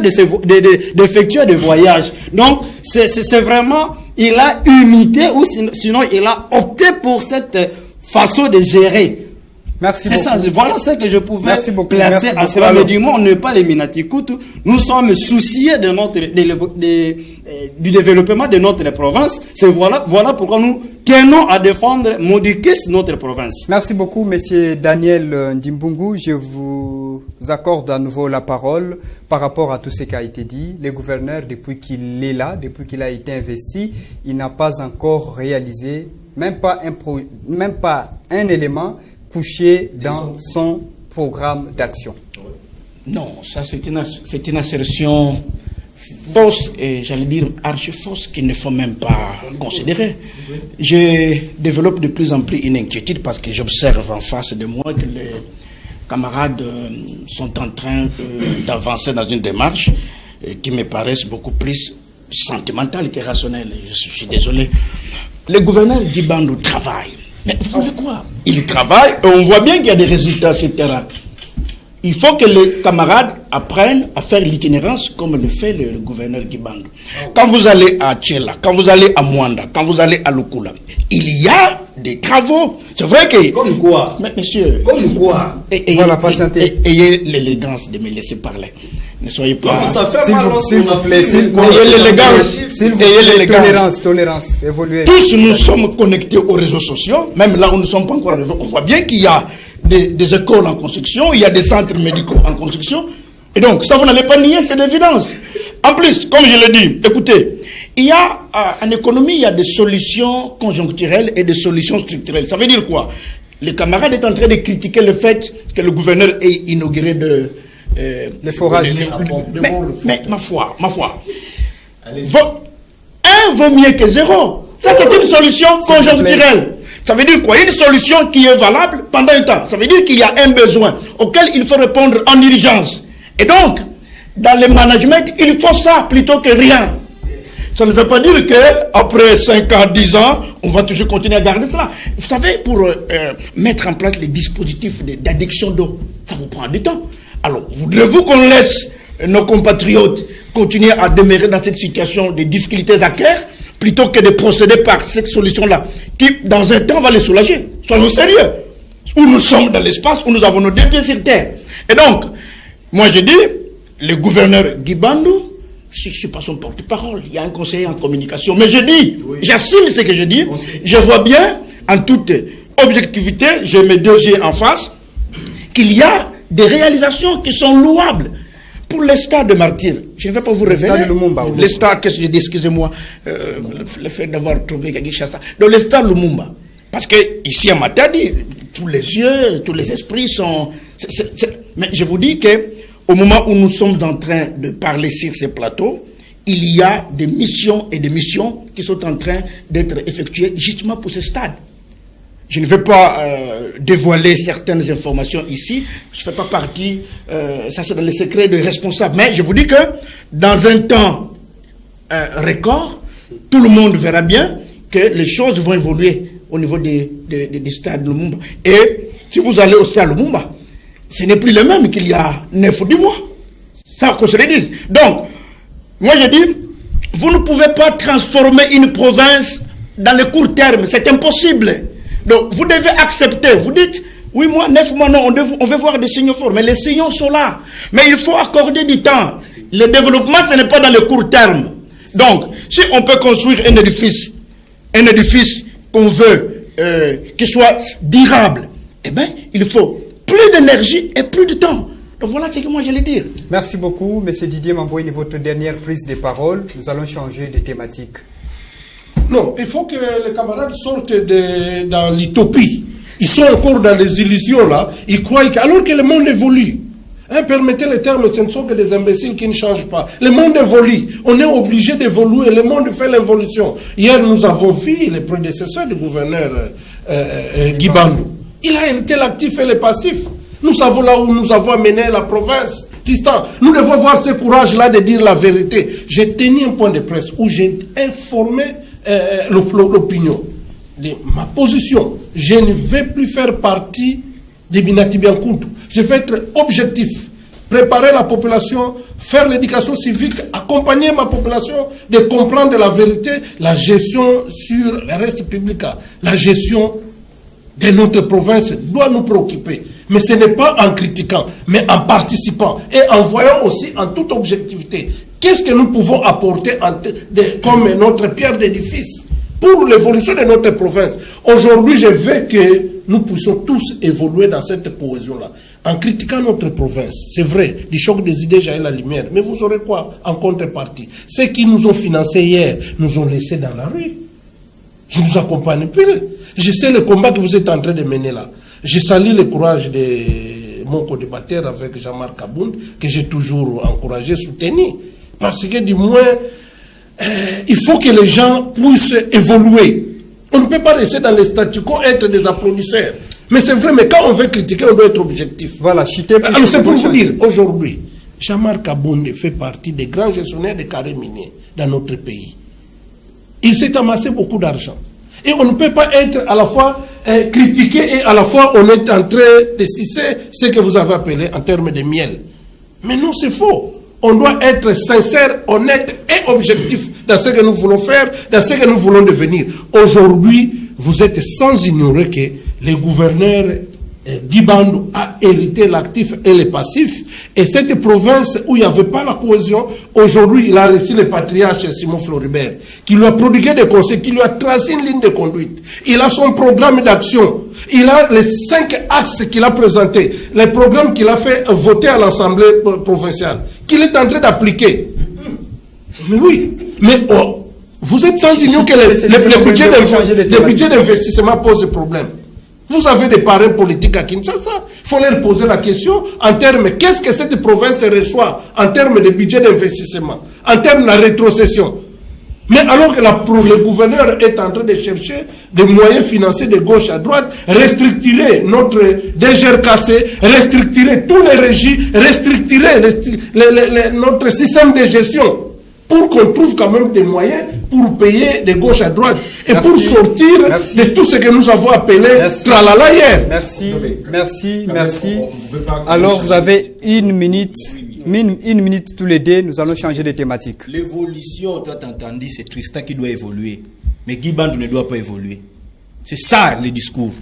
Speaker 2: d'effectuer des voyages. Donc, c'est vraiment, il a imité ou sinon il a opté pour cette façon de gérer.
Speaker 1: Merci beaucoup.
Speaker 2: Ça, voilà ce que je pouvais placer à cela.
Speaker 1: Alors,
Speaker 2: Mais du moins, on n'est pas les Minatikoutou. Nous sommes souciés du développement de notre province. Voilà pourquoi nous tenons à défendre Modikis, notre province.
Speaker 1: Merci beaucoup, Monsieur Daniel Ndimbungu. Je vous accorde à nouveau la parole par rapport à tout ce qui a été dit. Le gouverneur, depuis qu'il est là, depuis qu'il a été investi, il n'a pas encore réalisé même pas un élément couché dans son programme d'action.
Speaker 5: Non, ça c'est une assertion fausse et j'allais dire archi-fausse qu'il ne faut même pas considérer. Je développe de plus en plus une inquiétude parce que j'observe en face de moi que les camarades sont en train d'avancer dans une démarche qui me paraissent beaucoup plus sentimentale que rationnelle. Je suis désolé. Le gouverneur Guy Bandou travaille. Mais vous voulez quoi? Il travaille et on voit bien qu'il y a des résultats sur le terrain. Il faut que les camarades apprennent à faire l'itinérance comme le fait le gouverneur Guy Bandou. Quand vous allez à Tchela, quand vous allez à Mwanda, quand vous allez à Lukula, il y a des travaux. C'est vrai que...
Speaker 2: Comme quoi?
Speaker 5: Mais monsieur...
Speaker 2: Comme quoi?
Speaker 1: Voilà, patientez.
Speaker 5: Ayez l'élégance de me laisser parler. Ne soyez pas...
Speaker 2: Ça fait mal
Speaker 1: s'il vous plaît,
Speaker 5: ayez l'élégance. Ayez l'élégance.
Speaker 1: Tolérance, évoluez.
Speaker 5: Tous nous sommes connectés aux réseaux sociaux, même là où nous ne sommes pas encore arrivés. On voit bien qu'il y a des écoles en construction, il y a des centres médicaux en construction. Et donc, ça vous n'allez pas nier, c'est d'évidence. En plus, comme je l'ai dit, écoutez, il y a en économie, il y a des solutions conjoncturelles et des solutions structurelles. Ça veut dire quoi? Les camarades sont en train de critiquer le fait que le gouverneur ait inauguré
Speaker 1: les forages.
Speaker 5: Mais ma foi, un vaut mieux que zéro. Ça, c'est une solution conjoncturelle. Ça veut dire quoi? Une solution qui est valable pendant un temps. Ça veut dire qu'il y a un besoin auquel il faut répondre en urgence. Et donc, dans le management, il faut ça plutôt que rien. Ça ne veut pas dire qu'après 5 ans, 10 ans, on va toujours continuer à garder cela. Vous savez, pour mettre en place les dispositifs d'addiction d'eau, ça vous prend du temps. Alors, voudrez-vous qu'on laisse nos compatriotes continuer à demeurer dans cette situation de difficultés à cœur plutôt que de procéder par cette solution-là, qui, dans un temps, va les soulager? Soyons sérieux. Où nous sommes dans l'espace, où nous avons nos deux pieds sur terre. Et donc, moi je dis, le gouverneur Guy Bandou, je ne suis pas son porte-parole, il y a un conseiller en communication, mais je dis, j'assume ce que je dis, je vois bien, en toute objectivité, j'ai mes deux yeux en face, qu'il y a des réalisations qui sont louables. Pour les stades de martyrs, je ne vais pas vous révéler. Les stades, qu'est-ce que je dis, excusez-moi, le fait d'avoir trouvé Kinshasa. Donc les stades Lumumba. Parce que ici à Matadi, tous les yeux, tous les esprits sont... Mais je vous dis que au moment où nous sommes en train de parler sur ces plateaux, il y a des missions et des missions qui sont en train d'être effectuées justement pour ces stades. Je ne vais pas dévoiler certaines informations ici. Je ne fais pas partie, ça c'est dans les secrets des responsables. Mais je vous dis que dans un temps record, tout le monde verra bien que les choses vont évoluer au niveau du stade Lumumba. Et si vous allez au stade Lumumba, ce n'est plus le même qu'il y a 9 ou 10 mois. Ça, qu'on se le dise. Donc, moi je dis, vous ne pouvez pas transformer une province dans le court terme. C'est impossible. Donc, vous devez accepter. Vous dites, oui, moi, 9 mois, non, on veut voir des signaux forts. Mais les signaux sont là. Mais il faut accorder du temps. Le développement, ce n'est pas dans le court terme. Donc, si on peut construire un édifice qu'on veut qui soit durable, eh bien, il faut plus d'énergie et plus de temps. Donc voilà ce que moi j'allais dire.
Speaker 1: Merci beaucoup, M. Didier Mamboy, votre dernière prise de parole. Nous allons changer de thématique.
Speaker 3: Non, il faut que les camarades sortent dans l'utopie. Ils sont encore dans les illusions là. Ils croient alors que le monde évolue. Hein, permettez le terme, ce ne sont que des imbéciles qui ne changent pas. Le monde évolue. On est obligé d'évoluer. Le monde fait l'évolution. Hier, nous avons vu les prédécesseurs du gouverneur Guy Bandou. Il a hérité l'actif et le passif. Nous savons là où nous avons amené la province. Tristan, nous devons avoir ce courage-là de dire la vérité. J'ai tenu un point de presse où j'ai informé l'opinion de ma position. Je ne vais plus faire partie de Binati Biankuntu. Je vais être objectif. Préparer la population, faire l'éducation civique, accompagner ma population de comprendre la vérité, la gestion sur le reste public, la gestion de notre province doit nous préoccuper. Mais ce n'est pas en critiquant, mais en participant et en voyant aussi en toute objectivité qu'est-ce que nous pouvons apporter comme notre pierre d'édifice pour l'évolution de notre province. Aujourd'hui, je veux que nous puissions tous évoluer dans cette cohésion-là. En critiquant notre province, c'est vrai, du choc des idées jaillit la lumière, mais vous aurez quoi en contrepartie? Ceux qui nous ont financés hier nous ont laissés dans la rue. Ils nous accompagnent plus. Je sais le combat que vous êtes en train de mener là. Je salue le courage de mon co-débatteur avec Jean-Marc Abound, que j'ai toujours encouragé, soutenu. Parce que du moins, il faut que les gens puissent évoluer. On ne peut pas rester dans les statu quo, être des applaudisseurs. Mais c'est vrai, mais quand on veut critiquer, on doit être objectif.
Speaker 1: Voilà,
Speaker 3: alors c'est pour vous dire, aujourd'hui, Jean-Marc Abound fait partie des grands gestionnaires des carrés miniers dans notre pays. Il s'est amassé beaucoup d'argent. Et on ne peut pas être à la fois critiqué et à la fois on est en train de sucer ce que vous avez appelé en termes de miel. Mais non, c'est faux. On doit être sincère, honnête et objectif dans ce que nous voulons faire, dans ce que nous voulons devenir. Aujourd'hui, vous êtes sans ignorer que le gouverneur Guy Bandou a hérité l'actif et le passif. Et cette province où il n'y avait pas la cohésion, aujourd'hui, il a reçu le patriarche Simon Floribert, qui lui a prodigué des conseils, qui lui a tracé une ligne de conduite. Il a son programme d'action. Il a les 5 axes qu'il a présentés, les programmes qu'il a fait voter à l'Assemblée provinciale, qu'il est en train d'appliquer. Mais oui, mais vous êtes sans ignorer que le budget d'investissement pose problème. Vous avez des parrains politiques à Kinshasa. Il faut leur poser la question en termes, qu'est-ce que cette province reçoit en termes de budget d'investissement, en termes de la rétrocession. Mais alors que le gouverneur est en train de chercher des moyens financiers de gauche à droite, restructurer notre DGRKC, restructurer tous les régis, restructurer notre système de gestion, pour qu'on trouve quand même des moyens pour payer de gauche à droite et pour sortir de tout ce que nous avons appelé tralala hier.
Speaker 1: Merci. Alors vous avez une minute tous les deux, nous allons changer de thématique.
Speaker 6: L'évolution, toi t'as entendu, c'est Tristan qui doit évoluer. Mais Guy Bandou ne doit pas évoluer. C'est ça le discours.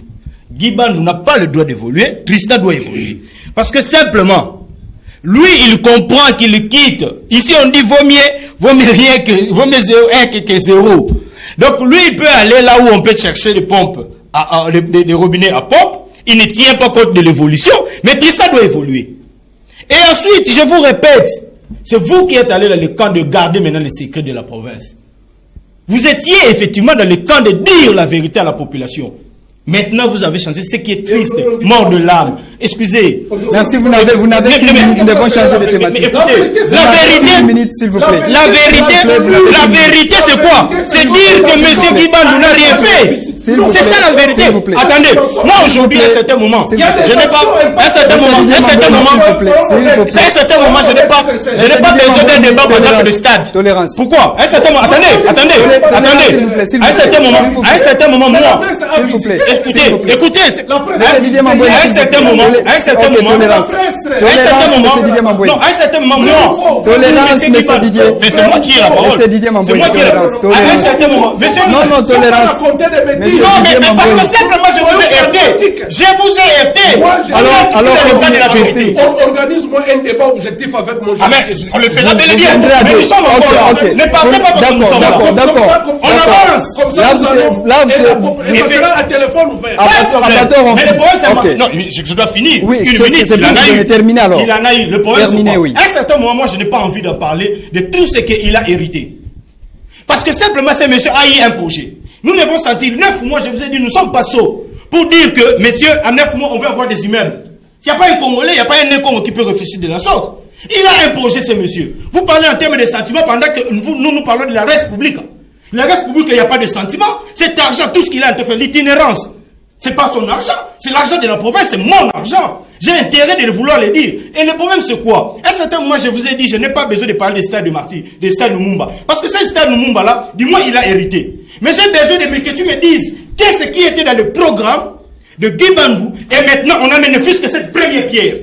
Speaker 6: Guy Bandou n'a pas le droit d'évoluer, Tristan doit évoluer. Parce que simplement, lui, il comprend qu'il quitte. Ici, on dit vaut mieux rien que, vaut mieux 1 que 0. Donc, lui, il peut aller là où on peut chercher des pompes, des robinets à pompe. Il ne tient pas compte de l'évolution, mais Tristan doit évoluer. Et ensuite, je vous répète, c'est vous qui êtes allé dans le camp de garder maintenant les secrets de la province. Vous étiez effectivement dans le camp de dire la vérité à la population. Maintenant, vous avez changé, ce qui est triste, mort de l'âme. Excusez.
Speaker 1: Merci, vous n'avez qu'une minute, nous devons changer de thématique.
Speaker 6: Écoutez, la vérité, c'est quoi? C'est dire que M. Guy Bandou n'a rien fait. C'est ça la vérité. Attendez, moi aujourd'hui, à un certain moment, je n'ai pas, à un certain moment, je n'ai pas besoin d'un débat par exemple de stade.
Speaker 1: Tolérance.
Speaker 6: Pourquoi? À un certain moment, attendez. À un certain moment, moi,
Speaker 1: S'il vous plaît.
Speaker 6: écoutez, à un certain moment, moi,
Speaker 1: Tolérance, monsieur Didier.
Speaker 6: mais c'est moi qui ai la parole.
Speaker 1: Monsieur Didier Mamboy,
Speaker 6: C'est moi qui ai la parole.
Speaker 1: tolérance.
Speaker 6: À un certain moment, monsieur,
Speaker 1: Non, tolérance. Monsieur
Speaker 6: non, mais
Speaker 1: Didier
Speaker 6: parce
Speaker 1: Mamboy.
Speaker 6: que simplement je vous ai heurté. Je vous ai heurté.
Speaker 1: Alors,
Speaker 3: Organise-moi un débat objectif avec mon
Speaker 6: Ah mais on le fera bel et bien.
Speaker 1: viendrez à
Speaker 6: Mais
Speaker 1: deux.
Speaker 6: nous sommes encore là.
Speaker 1: Ok.
Speaker 6: Ne partez pas parce que nous sommes là.
Speaker 1: D'accord.
Speaker 6: On avance.
Speaker 3: Comme ça,
Speaker 1: Là,
Speaker 3: nous
Speaker 1: vous
Speaker 3: allons.
Speaker 1: êtes-
Speaker 3: Et ça sera un téléphone ouvert.
Speaker 1: Ah,
Speaker 6: Pas de problème.
Speaker 1: Abattoir
Speaker 6: Mais le problème c'est
Speaker 1: Ok.
Speaker 6: non, je dois finir.
Speaker 1: Oui,
Speaker 6: Une
Speaker 1: c'est
Speaker 6: minute,
Speaker 1: pour
Speaker 6: il en a
Speaker 1: que je
Speaker 6: eu.
Speaker 1: termine alors.
Speaker 6: Il en a eu. Le problème
Speaker 1: Terminé,
Speaker 6: c'est quoi?
Speaker 1: oui.
Speaker 6: À un certain moment, moi je n'ai pas envie de parler de tout ce qu'il a hérité. Parce que simplement, ce monsieur a eu un projet. Nous l'avons senti 9 mois, je vous ai dit, nous sommes pas sots pour dire que, messieurs, en 9 mois, on veut avoir des immeubles. Il n'y a pas un Congolais, il n'y a pas un Congo qui peut réfléchir de la sorte. Il a un projet, ce monsieur. Vous parlez en termes de sentiments pendant que nous parlons de la res publique. La res publique, il n'y a pas de sentiments. Cet argent, tout ce qu'il a en fait, l'itinérance, c'est pas son argent, c'est l'argent de la province, c'est mon argent. J'ai intérêt de vouloir le dire. Et le problème, c'est quoi? À un certain moment, je vous ai dit, je n'ai pas besoin de parler des stades de Marty, des stades Lumumba. Parce que ce stade Lumumba là, du moins, il a hérité. Mais j'ai besoin que tu me dises qu'est-ce qui était dans le programme de Guy Bandou. Et maintenant, on amène ne fût-ce que cette première pierre.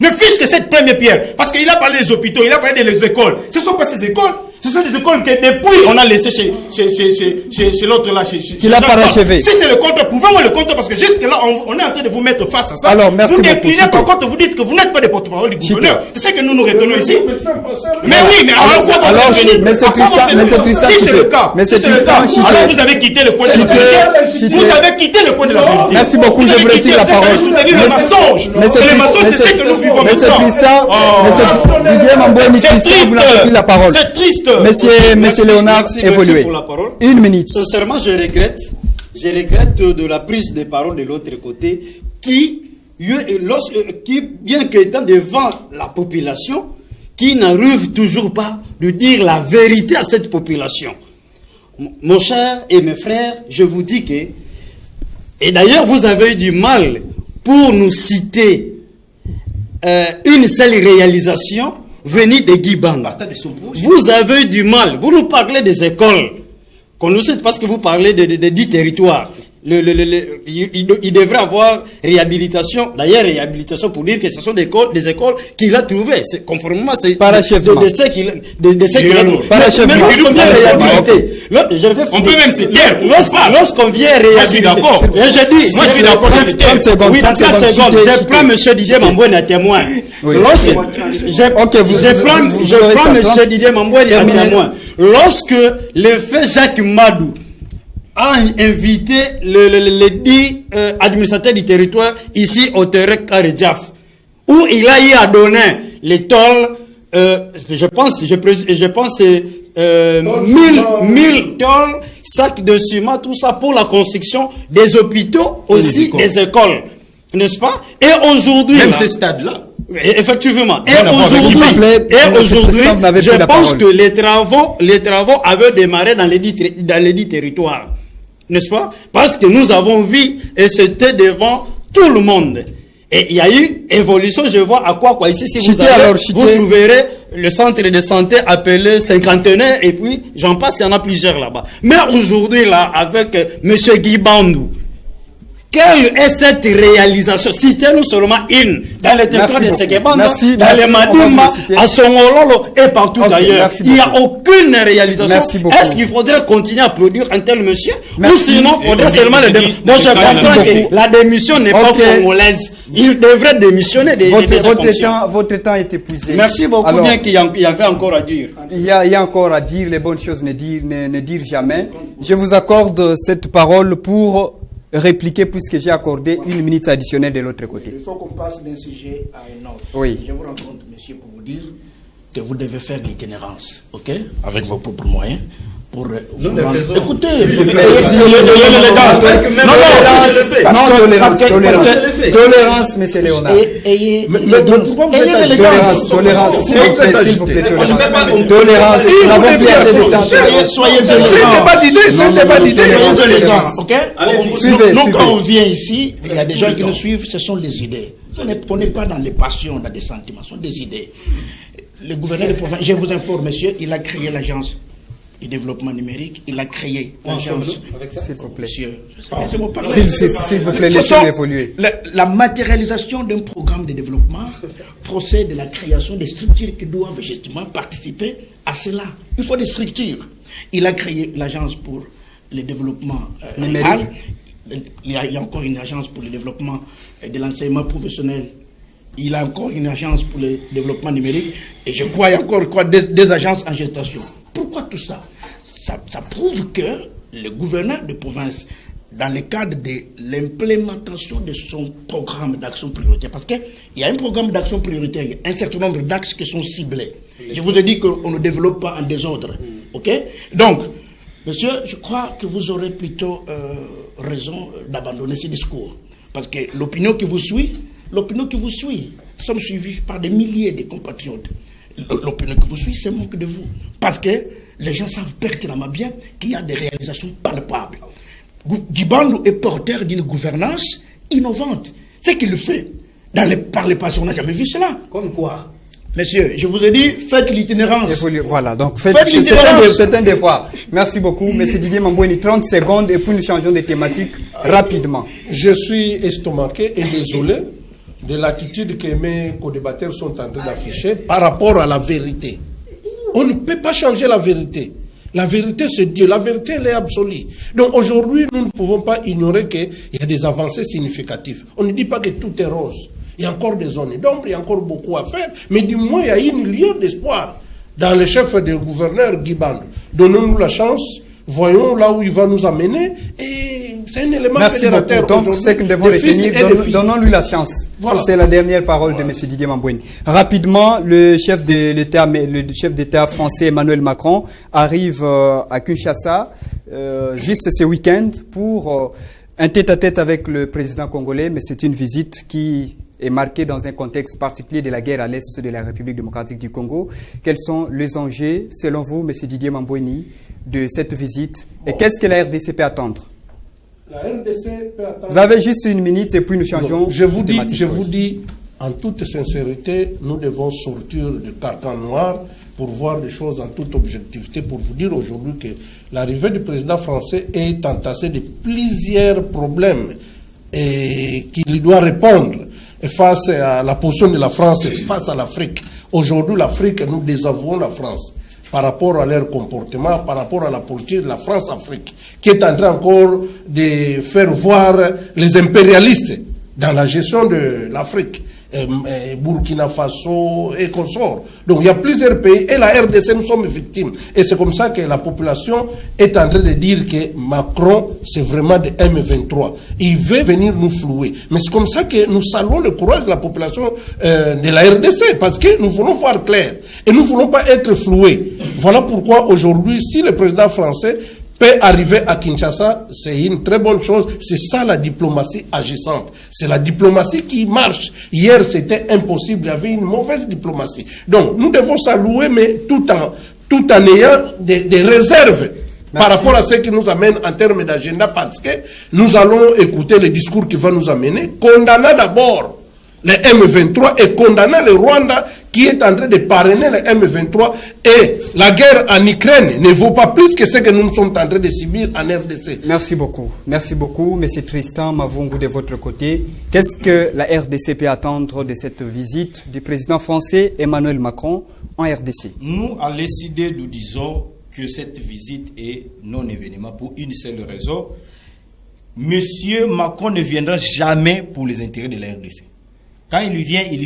Speaker 6: Ne fût-ce que cette première pierre. Parce qu'il a parlé des hôpitaux, il a parlé des écoles. Ce ne sont pas ces écoles. Ce sont des écoles que depuis on a laissé chez l'autre là.
Speaker 1: Qu'il a parachevé.
Speaker 6: Si c'est le contre, pouvez-moi le contre parce que jusque-là, on est en train de vous mettre face à ça.
Speaker 1: Alors, merci
Speaker 6: vous
Speaker 1: beaucoup.
Speaker 6: déclinez par contre, vous dites que vous n'êtes pas des porte-parole du gouverneur. C'est ce que nous retenons ici. Mais oui, mais alors quoi
Speaker 1: mais c'est Tristan,
Speaker 6: si c'est le cas,
Speaker 1: mais c'est
Speaker 6: si c'est le cas,
Speaker 1: Tristan,
Speaker 6: alors vous avez quitté le coin de la vérité. Vous avez quitté le coin de la vérité.
Speaker 1: Merci beaucoup, je vous retire la parole.
Speaker 6: Le mensonge. Le mensonge, c'est ce que nous vivons
Speaker 1: Monsieur
Speaker 6: maintenant.
Speaker 1: Tristan, Monsieur Didier Mamboy,
Speaker 6: C'est
Speaker 1: Tristan, vous n'avez plus la parole.
Speaker 6: C'est triste.
Speaker 1: Monsieur Léonard,
Speaker 2: Merci
Speaker 1: évoluez.
Speaker 2: pour la parole.
Speaker 1: Une minute.
Speaker 2: Sincèrement, je regrette de la prise de parole de l'autre côté qui, bien qu'étant devant la population, qui n'arrive toujours pas de dire la vérité à cette population. Mon cher et mes frères, je vous dis que, et d'ailleurs vous avez eu du mal pour nous citer une seule réalisation venue de Guy Bandou. Vous avez eu du mal, vous nous parlez des écoles, qu'on nous cite parce que vous parlez de 10 territoires. Il devrait avoir réhabilitation, d'ailleurs réhabilitation pour dire que ce sont des écoles qu'il a trouvées, c'est conformément à ces
Speaker 1: Parachèvement.
Speaker 2: décès qu'il a trouvés.
Speaker 1: Parachèvement.
Speaker 2: Mais lorsqu'on vient réhabiliter,
Speaker 6: On peut même se taire.
Speaker 2: lorsqu'on vient réhabiliter,
Speaker 6: Je suis d'accord.
Speaker 2: je dis,
Speaker 6: Moi, je suis d'accord.
Speaker 1: 30 secondes.
Speaker 2: oui, 30 secondes. Je prends M. Didier Mamboy à témoin.
Speaker 1: Oui.
Speaker 2: Lorsque je prends
Speaker 1: aurez ça,
Speaker 2: M. Didier Mamboy à
Speaker 1: Terminez.
Speaker 2: témoin. Lorsque le fait Jacques Madou a invité le dit administrateur du territoire ici au terrain Karedjaf, où il a eu à donner les tôles, je pense 1000 tôles, sacs de ciment, tout ça pour la construction des hôpitaux, aussi des écoles, n'est-ce pas? Et aujourd'hui,
Speaker 6: Même ces stades-là.
Speaker 2: effectivement.
Speaker 6: Rien à voir avec
Speaker 2: aujourd'hui,
Speaker 1: Tristan, vous n'avez plus
Speaker 2: je
Speaker 1: la
Speaker 2: pense
Speaker 1: parole.
Speaker 2: que les travaux avaient démarré dans les dix territoires. N'est-ce pas? Parce que nous avons vu, et c'était devant tout le monde. Et il y a eu évolution, je vois à quoi ici, si vous allez, vous trouverez le centre de santé appelé Cinquantenaire, et puis j'en passe, il y en a plusieurs là-bas. Mais aujourd'hui, là, avec M. Guy Bandou, quelle est cette réalisation? Citez-nous seulement une. Dans les territoires de Sekebanda, dans les Madimba, à Songololo et partout d'ailleurs. Il n'y a aucune réalisation. Est-ce qu'il faudrait continuer à produire un tel monsieur? Ou sinon, il faudrait seulement le démissionner? Bon, je comprends que la démission n'est pas congolaise. Il devrait démissionner
Speaker 1: Votre temps est épuisé.
Speaker 2: Merci beaucoup, alors, bien qu'il y avait encore à dire.
Speaker 1: Il y a encore à dire, les bonnes choses ne dire jamais. Je vous accorde cette parole pour répliquer puisque j'ai accordé une minute additionnelle de l'autre côté.
Speaker 5: Il faut qu'on passe d'un sujet à un autre.
Speaker 1: Oui.
Speaker 5: Je vous rencontre, monsieur, pour vous dire que vous devez faire l'itinérance, ok, avec vos propres moyens, pour...
Speaker 2: Nous le faisons.
Speaker 5: Écoutez,
Speaker 1: tolérance, monsieur Léonard.
Speaker 3: Mais pourquoi vous êtes
Speaker 1: Tolérance, s'il vous plaît,
Speaker 2: Tolérance.
Speaker 1: Tolérance, nous avons fait assez de sentiments.
Speaker 5: Soyez
Speaker 3: C'est un débat d'idées, c'est un débat d'idées.
Speaker 5: Ok? Nous, quand on vient ici, il y a des gens qui nous suivent, ce sont les idées. On n'est pas dans les passions, dans des sentiments, ce sont des idées. Le gouverneur de province, je vous informe, monsieur, il a créé l'agence du développement numérique, il a créé l'agence.
Speaker 1: S'il vous plaît.
Speaker 5: Monsieur,
Speaker 1: S'il vous plaît, laissez-nous évoluer.
Speaker 5: La matérialisation d'un programme de développement procède de la création des structures qui doivent justement participer à cela. Il faut des structures. Il a créé l'agence pour le développement numérique. Il y a encore une agence pour le développement de l'enseignement professionnel. Il a encore une agence pour le développement numérique. Et je crois encore des agences en gestation. Pourquoi tout ça? Ça prouve que le gouverneur de province, dans le cadre de l'implémentation de son programme d'action prioritaire, parce qu'il y a un programme d'action prioritaire, un certain nombre d'axes qui sont ciblés. Je vous ai dit qu'on ne développe pas en désordre. Ok? Donc, monsieur, je crois que vous aurez plutôt raison d'abandonner ce discours. Parce que l'opinion qui vous suit, nous sommes suivis par des milliers de compatriotes. L'opinion qui vous suit, c'est manque de vous. Parce que les gens savent pertinemment bien qu'il y a des réalisations palpables. Djibanlou est porteur d'une gouvernance innovante. Ce qu'il fait par le passé, on n'a jamais vu cela.
Speaker 2: Comme quoi?
Speaker 5: Monsieur, je vous ai dit, faites l'itinérance.
Speaker 1: Voilà, donc c'est un devoir. Merci beaucoup, monsieur Didier Mamboueni. 30 secondes et puis nous changeons de thématique rapidement.
Speaker 3: Je suis estomaqué et désolé de l'attitude que mes co-débatteurs sont en train d'afficher par rapport à la vérité. On ne peut pas changer la vérité. La vérité, c'est Dieu. La vérité, elle est absolue. Donc aujourd'hui, nous ne pouvons pas ignorer qu'il y a des avancées significatives. On ne dit pas que tout est rose. Il y a encore des zones d'ombre, il y a encore beaucoup à faire. Mais du moins, il y a une lueur d'espoir dans le chef de gouverneur Djibanlou. Donnons-nous la chance. Voyons là où il va nous amener. Et c'est un élément fédérateur.
Speaker 1: Donc, c'est que nous devons retenir. Donnons-lui la chance. Voilà. C'est la dernière parole de M. Didier Mamboueni. Rapidement, le chef d'État français Emmanuel Macron arrive à Kinshasa juste ce week-end pour un tête-à-tête avec le président congolais. Mais c'est une visite qui est marquée dans un contexte particulier de la guerre à l'est de la République démocratique du Congo. Quels sont les enjeux, selon vous, M. Didier Mamboueni, de cette visite? Et qu'est-ce que la RDC peut attendre?
Speaker 3: La RDC peut attendre...
Speaker 1: Vous avez juste une minute et puis nous changeons.
Speaker 3: Je vous dis, en toute sincérité, nous devons sortir du carcan noir pour voir des choses en toute objectivité, pour vous dire aujourd'hui que l'arrivée du président français est entassée de plusieurs problèmes et qu'il doit répondre face à la position de la France et face à l'Afrique. Aujourd'hui, l'Afrique, nous désavouons la France par rapport à leur comportement, par rapport à la politique de la France-Afrique, qui est en train encore de faire voir les impérialistes dans la gestion de l'Afrique, Burkina Faso et consorts. Donc il y a plusieurs pays et la RDC, nous sommes victimes. Et c'est comme ça que la population est en train de dire que Macron, c'est vraiment de M23. Il veut venir nous flouer. Mais c'est comme ça que nous saluons le courage de la population de la RDC, parce que nous voulons voir clair. Et nous ne voulons pas être floués. Voilà pourquoi aujourd'hui, si le président français peut arriver à Kinshasa, c'est une très bonne chose. C'est ça la diplomatie agissante. C'est la diplomatie qui marche. Hier, c'était impossible. Il y avait une mauvaise diplomatie. Donc, nous devons saluer, mais tout en ayant des réserves. Merci. Par rapport à ce qui nous amène en termes d'agenda, parce que nous allons écouter le discours qui va nous amener, condamnant d'abord les M23 et condamnant le Rwanda qui est en train de parrainer les M23, et la guerre en Ukraine ne vaut pas plus que ce que nous sommes en train de subir en RDC.
Speaker 1: Merci beaucoup. Merci beaucoup, M. Tristan Mavungu de votre côté. Qu'est-ce que la RDC peut attendre de cette visite du président français Emmanuel Macron en RDC?
Speaker 6: Nous, à l'ECD, nous disons que cette visite est non-événement pour une seule raison. Monsieur Macron ne viendra jamais pour les intérêts de la RDC. Quand il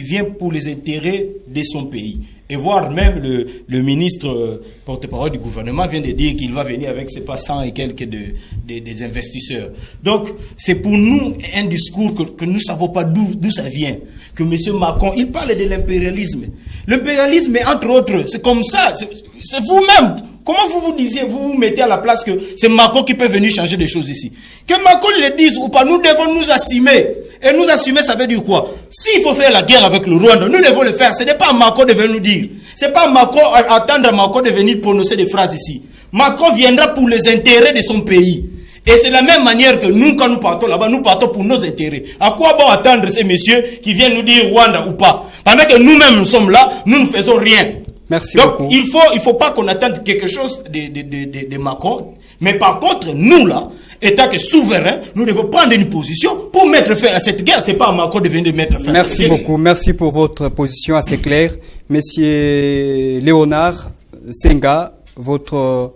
Speaker 6: vient pour les intérêts de son pays. Et voire même le ministre porte-parole du gouvernement vient de dire qu'il va venir avec ses passants et quelques des investisseurs. Donc, c'est pour nous un discours que nous ne savons pas d'où ça vient. Que M. Macron, il parle de l'impérialisme. L'impérialisme, entre autres, c'est comme ça. C'est vous-même. Comment vous vous mettez à la place que c'est Macron qui peut venir changer des choses ici? Que Macron le dise ou pas, nous devons nous assumer. Et nous assumer, ça veut dire quoi? S'il faut faire la guerre avec le Rwanda, nous devons le faire. Ce n'est pas Macron de venir nous dire. C'est pas Macron, attendre Macron de venir prononcer des phrases ici. Macron viendra pour les intérêts de son pays. Et c'est de la même manière que nous, quand nous partons là-bas, nous partons pour nos intérêts. À quoi bon attendre ces messieurs qui viennent nous dire Rwanda ou pas? Pendant que nous-mêmes nous sommes là, nous ne faisons rien.
Speaker 1: Merci
Speaker 6: Donc,
Speaker 1: beaucoup.
Speaker 6: il faut pas qu'on attende quelque chose de Macron. Mais par contre, nous là, étant que souverains, nous devons prendre une position pour mettre fin à cette guerre. C'est pas à Macron de venir mettre fin à cette guerre.
Speaker 1: Merci beaucoup. Merci pour votre position assez claire. Monsieur Léonard Senga, votre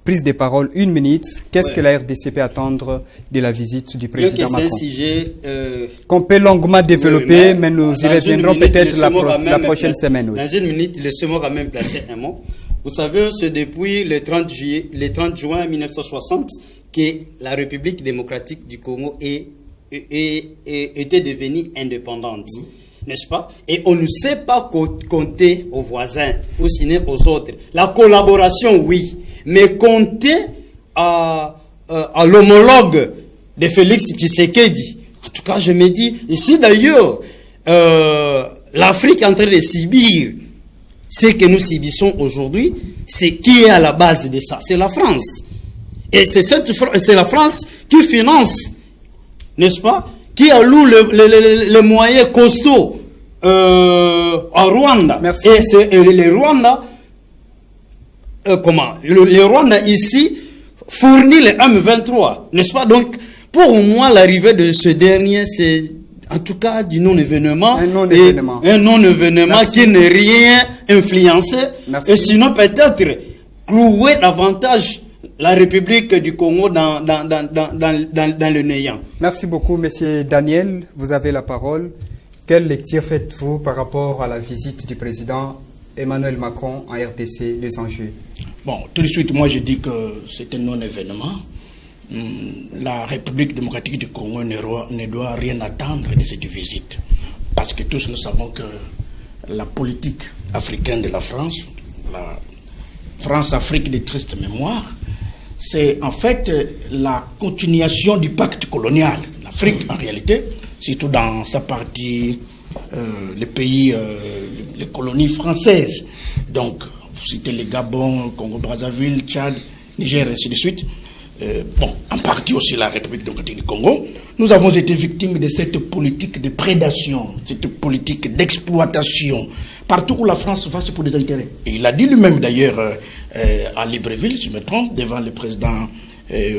Speaker 1: prise de parole, 1 minute. Qu'est-ce que la RDC peut attendre de la visite du président Macron?
Speaker 2: C'est un sujet
Speaker 1: qu'on peut longuement développer, mais nous y reviendrons peut-être la prochaine semaine. Oui.
Speaker 2: Dans 1 minute, laissez-moi quand même placer un mot. Vous savez, c'est depuis le 30 juin 1960 que la République démocratique du Congo était devenue indépendante. N'est-ce pas? Et on ne sait pas compter aux voisins ou sinon aux autres. La collaboration, oui. Mais compter à l'homologue de Félix Tshisekedi. En tout cas, je me dis, ici d'ailleurs, l'Afrique est en train de subir ce que nous subissons aujourd'hui. C'est qui est à la base de ça? C'est la France. Et c'est la France qui finance, n'est-ce pas? Qui alloue les moyens costauds en Rwanda.
Speaker 1: Merci.
Speaker 2: Et les Rwanda, le Rwanda ici fournit les M23, n'est-ce pas? Donc, pour moi, l'arrivée de ce dernier, c'est en tout cas du non-événement.
Speaker 1: Un non-événement.
Speaker 2: Un non-événement qui n'est rien influencé.
Speaker 1: Merci.
Speaker 2: Et sinon, peut-être clouer davantage la République du Congo dans le néant.
Speaker 1: Merci beaucoup, monsieur Daniel. Vous avez la parole. Quelle lecture faites-vous par rapport à la visite du président Emmanuel Macron en RDC, les enjeux?
Speaker 5: Bon, tout de suite, moi je dis que c'est un non-événement. La République démocratique du Congo ne doit rien attendre de cette visite. Parce que tous nous savons que la politique africaine de la France-Afrique de triste mémoire, c'est en fait la continuation du pacte colonial. L'Afrique, en réalité, surtout dans sa partie, les pays, les colonies françaises. Donc, vous citez les Gabon, Congo-Brazzaville, Tchad, Niger, et ainsi de suite. En partie aussi la République démocratique du Congo. Nous avons été victimes de cette politique de prédation, cette politique d'exploitation. Partout où la France va, c'est pour des intérêts. Et il a dit lui-même d'ailleurs à Libreville, si je me trompe, devant le président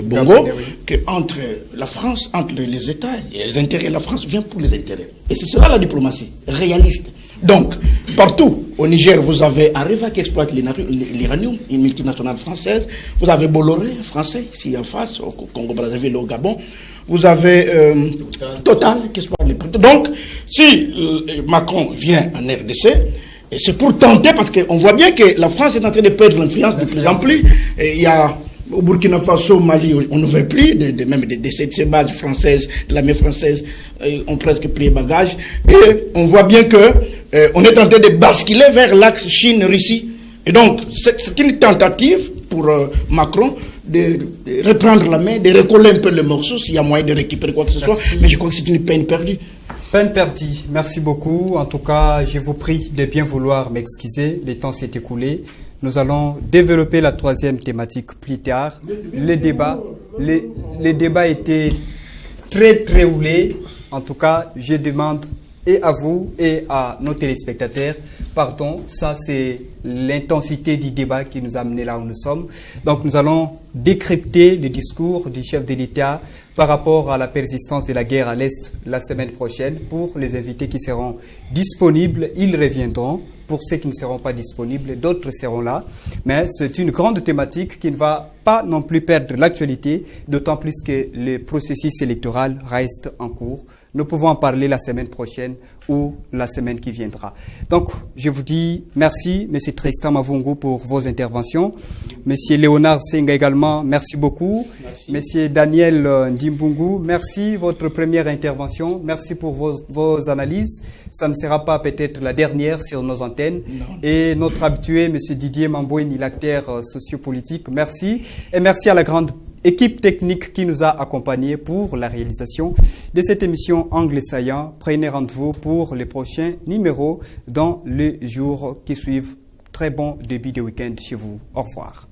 Speaker 5: Bongo, que entre la France, entre les États et les intérêts, la France vient pour les intérêts. Et c'est cela la diplomatie, réaliste. Donc, partout au Niger, vous avez Areva qui exploite l'uranium, une multinationale française. Vous avez Bolloré, français, ici en face, au Congo-Brazzaville, au Gabon. Vous avez Total qui exploite les pétrole. Donc, si Macron vient en RDC, c'est pour tenter, parce qu'on voit bien que la France est en train de perdre l'influence de plus en plus. Et il y a au Burkina Faso, au Mali, on ne veut plus, même de ces bases françaises, de l'armée française, ont presque pris bagage. Et on voit bien que on est en train de basculer vers l'axe Chine-Russie. Et donc, c'est une tentative pour Macron de reprendre la main, de recoller un peu le morceau, s'il y a moyen de récupérer quoi que ce soit. Mais je crois que c'est une peine perdue.
Speaker 1: Peine perdue. Merci beaucoup. En tout cas, je vous prie de bien vouloir m'excuser. Le temps s'est écoulé. Nous allons développer la troisième thématique plus tard. Les débats étaient très roulés. En tout cas, je demande et à vous et à nos téléspectateurs, pardon, ça c'est l'intensité du débat qui nous a amené là où nous sommes. Donc nous allons décrypter le discours du chef de l'État par rapport à la persistance de la guerre à l'Est la semaine prochaine. Pour les invités qui seront disponibles, ils reviendront. Pour ceux qui ne seront pas disponibles, d'autres seront là. Mais c'est une grande thématique qui ne va pas non plus perdre l'actualité, d'autant plus que le processus électoral reste en cours nous pouvons en parler la semaine prochaine ou la semaine qui viendra. Donc, je vous dis merci, M. Tristan Mavungu, pour vos interventions. M. Léonard Senga également, merci beaucoup. Merci. M. Daniel Ndimbungu, merci votre première intervention. Merci pour vos analyses. Ça ne sera pas peut-être la dernière sur nos antennes.
Speaker 5: Non.
Speaker 1: Et notre habitué, M. Didier Mamboini, l'acteur sociopolitique, merci. Et merci à la grande équipe technique qui nous a accompagnés pour la réalisation de cette émission Angle Saillant. Prenez rendez-vous pour les prochains numéros dans les jours qui suivent. Très bon début de week-end chez vous. Au revoir.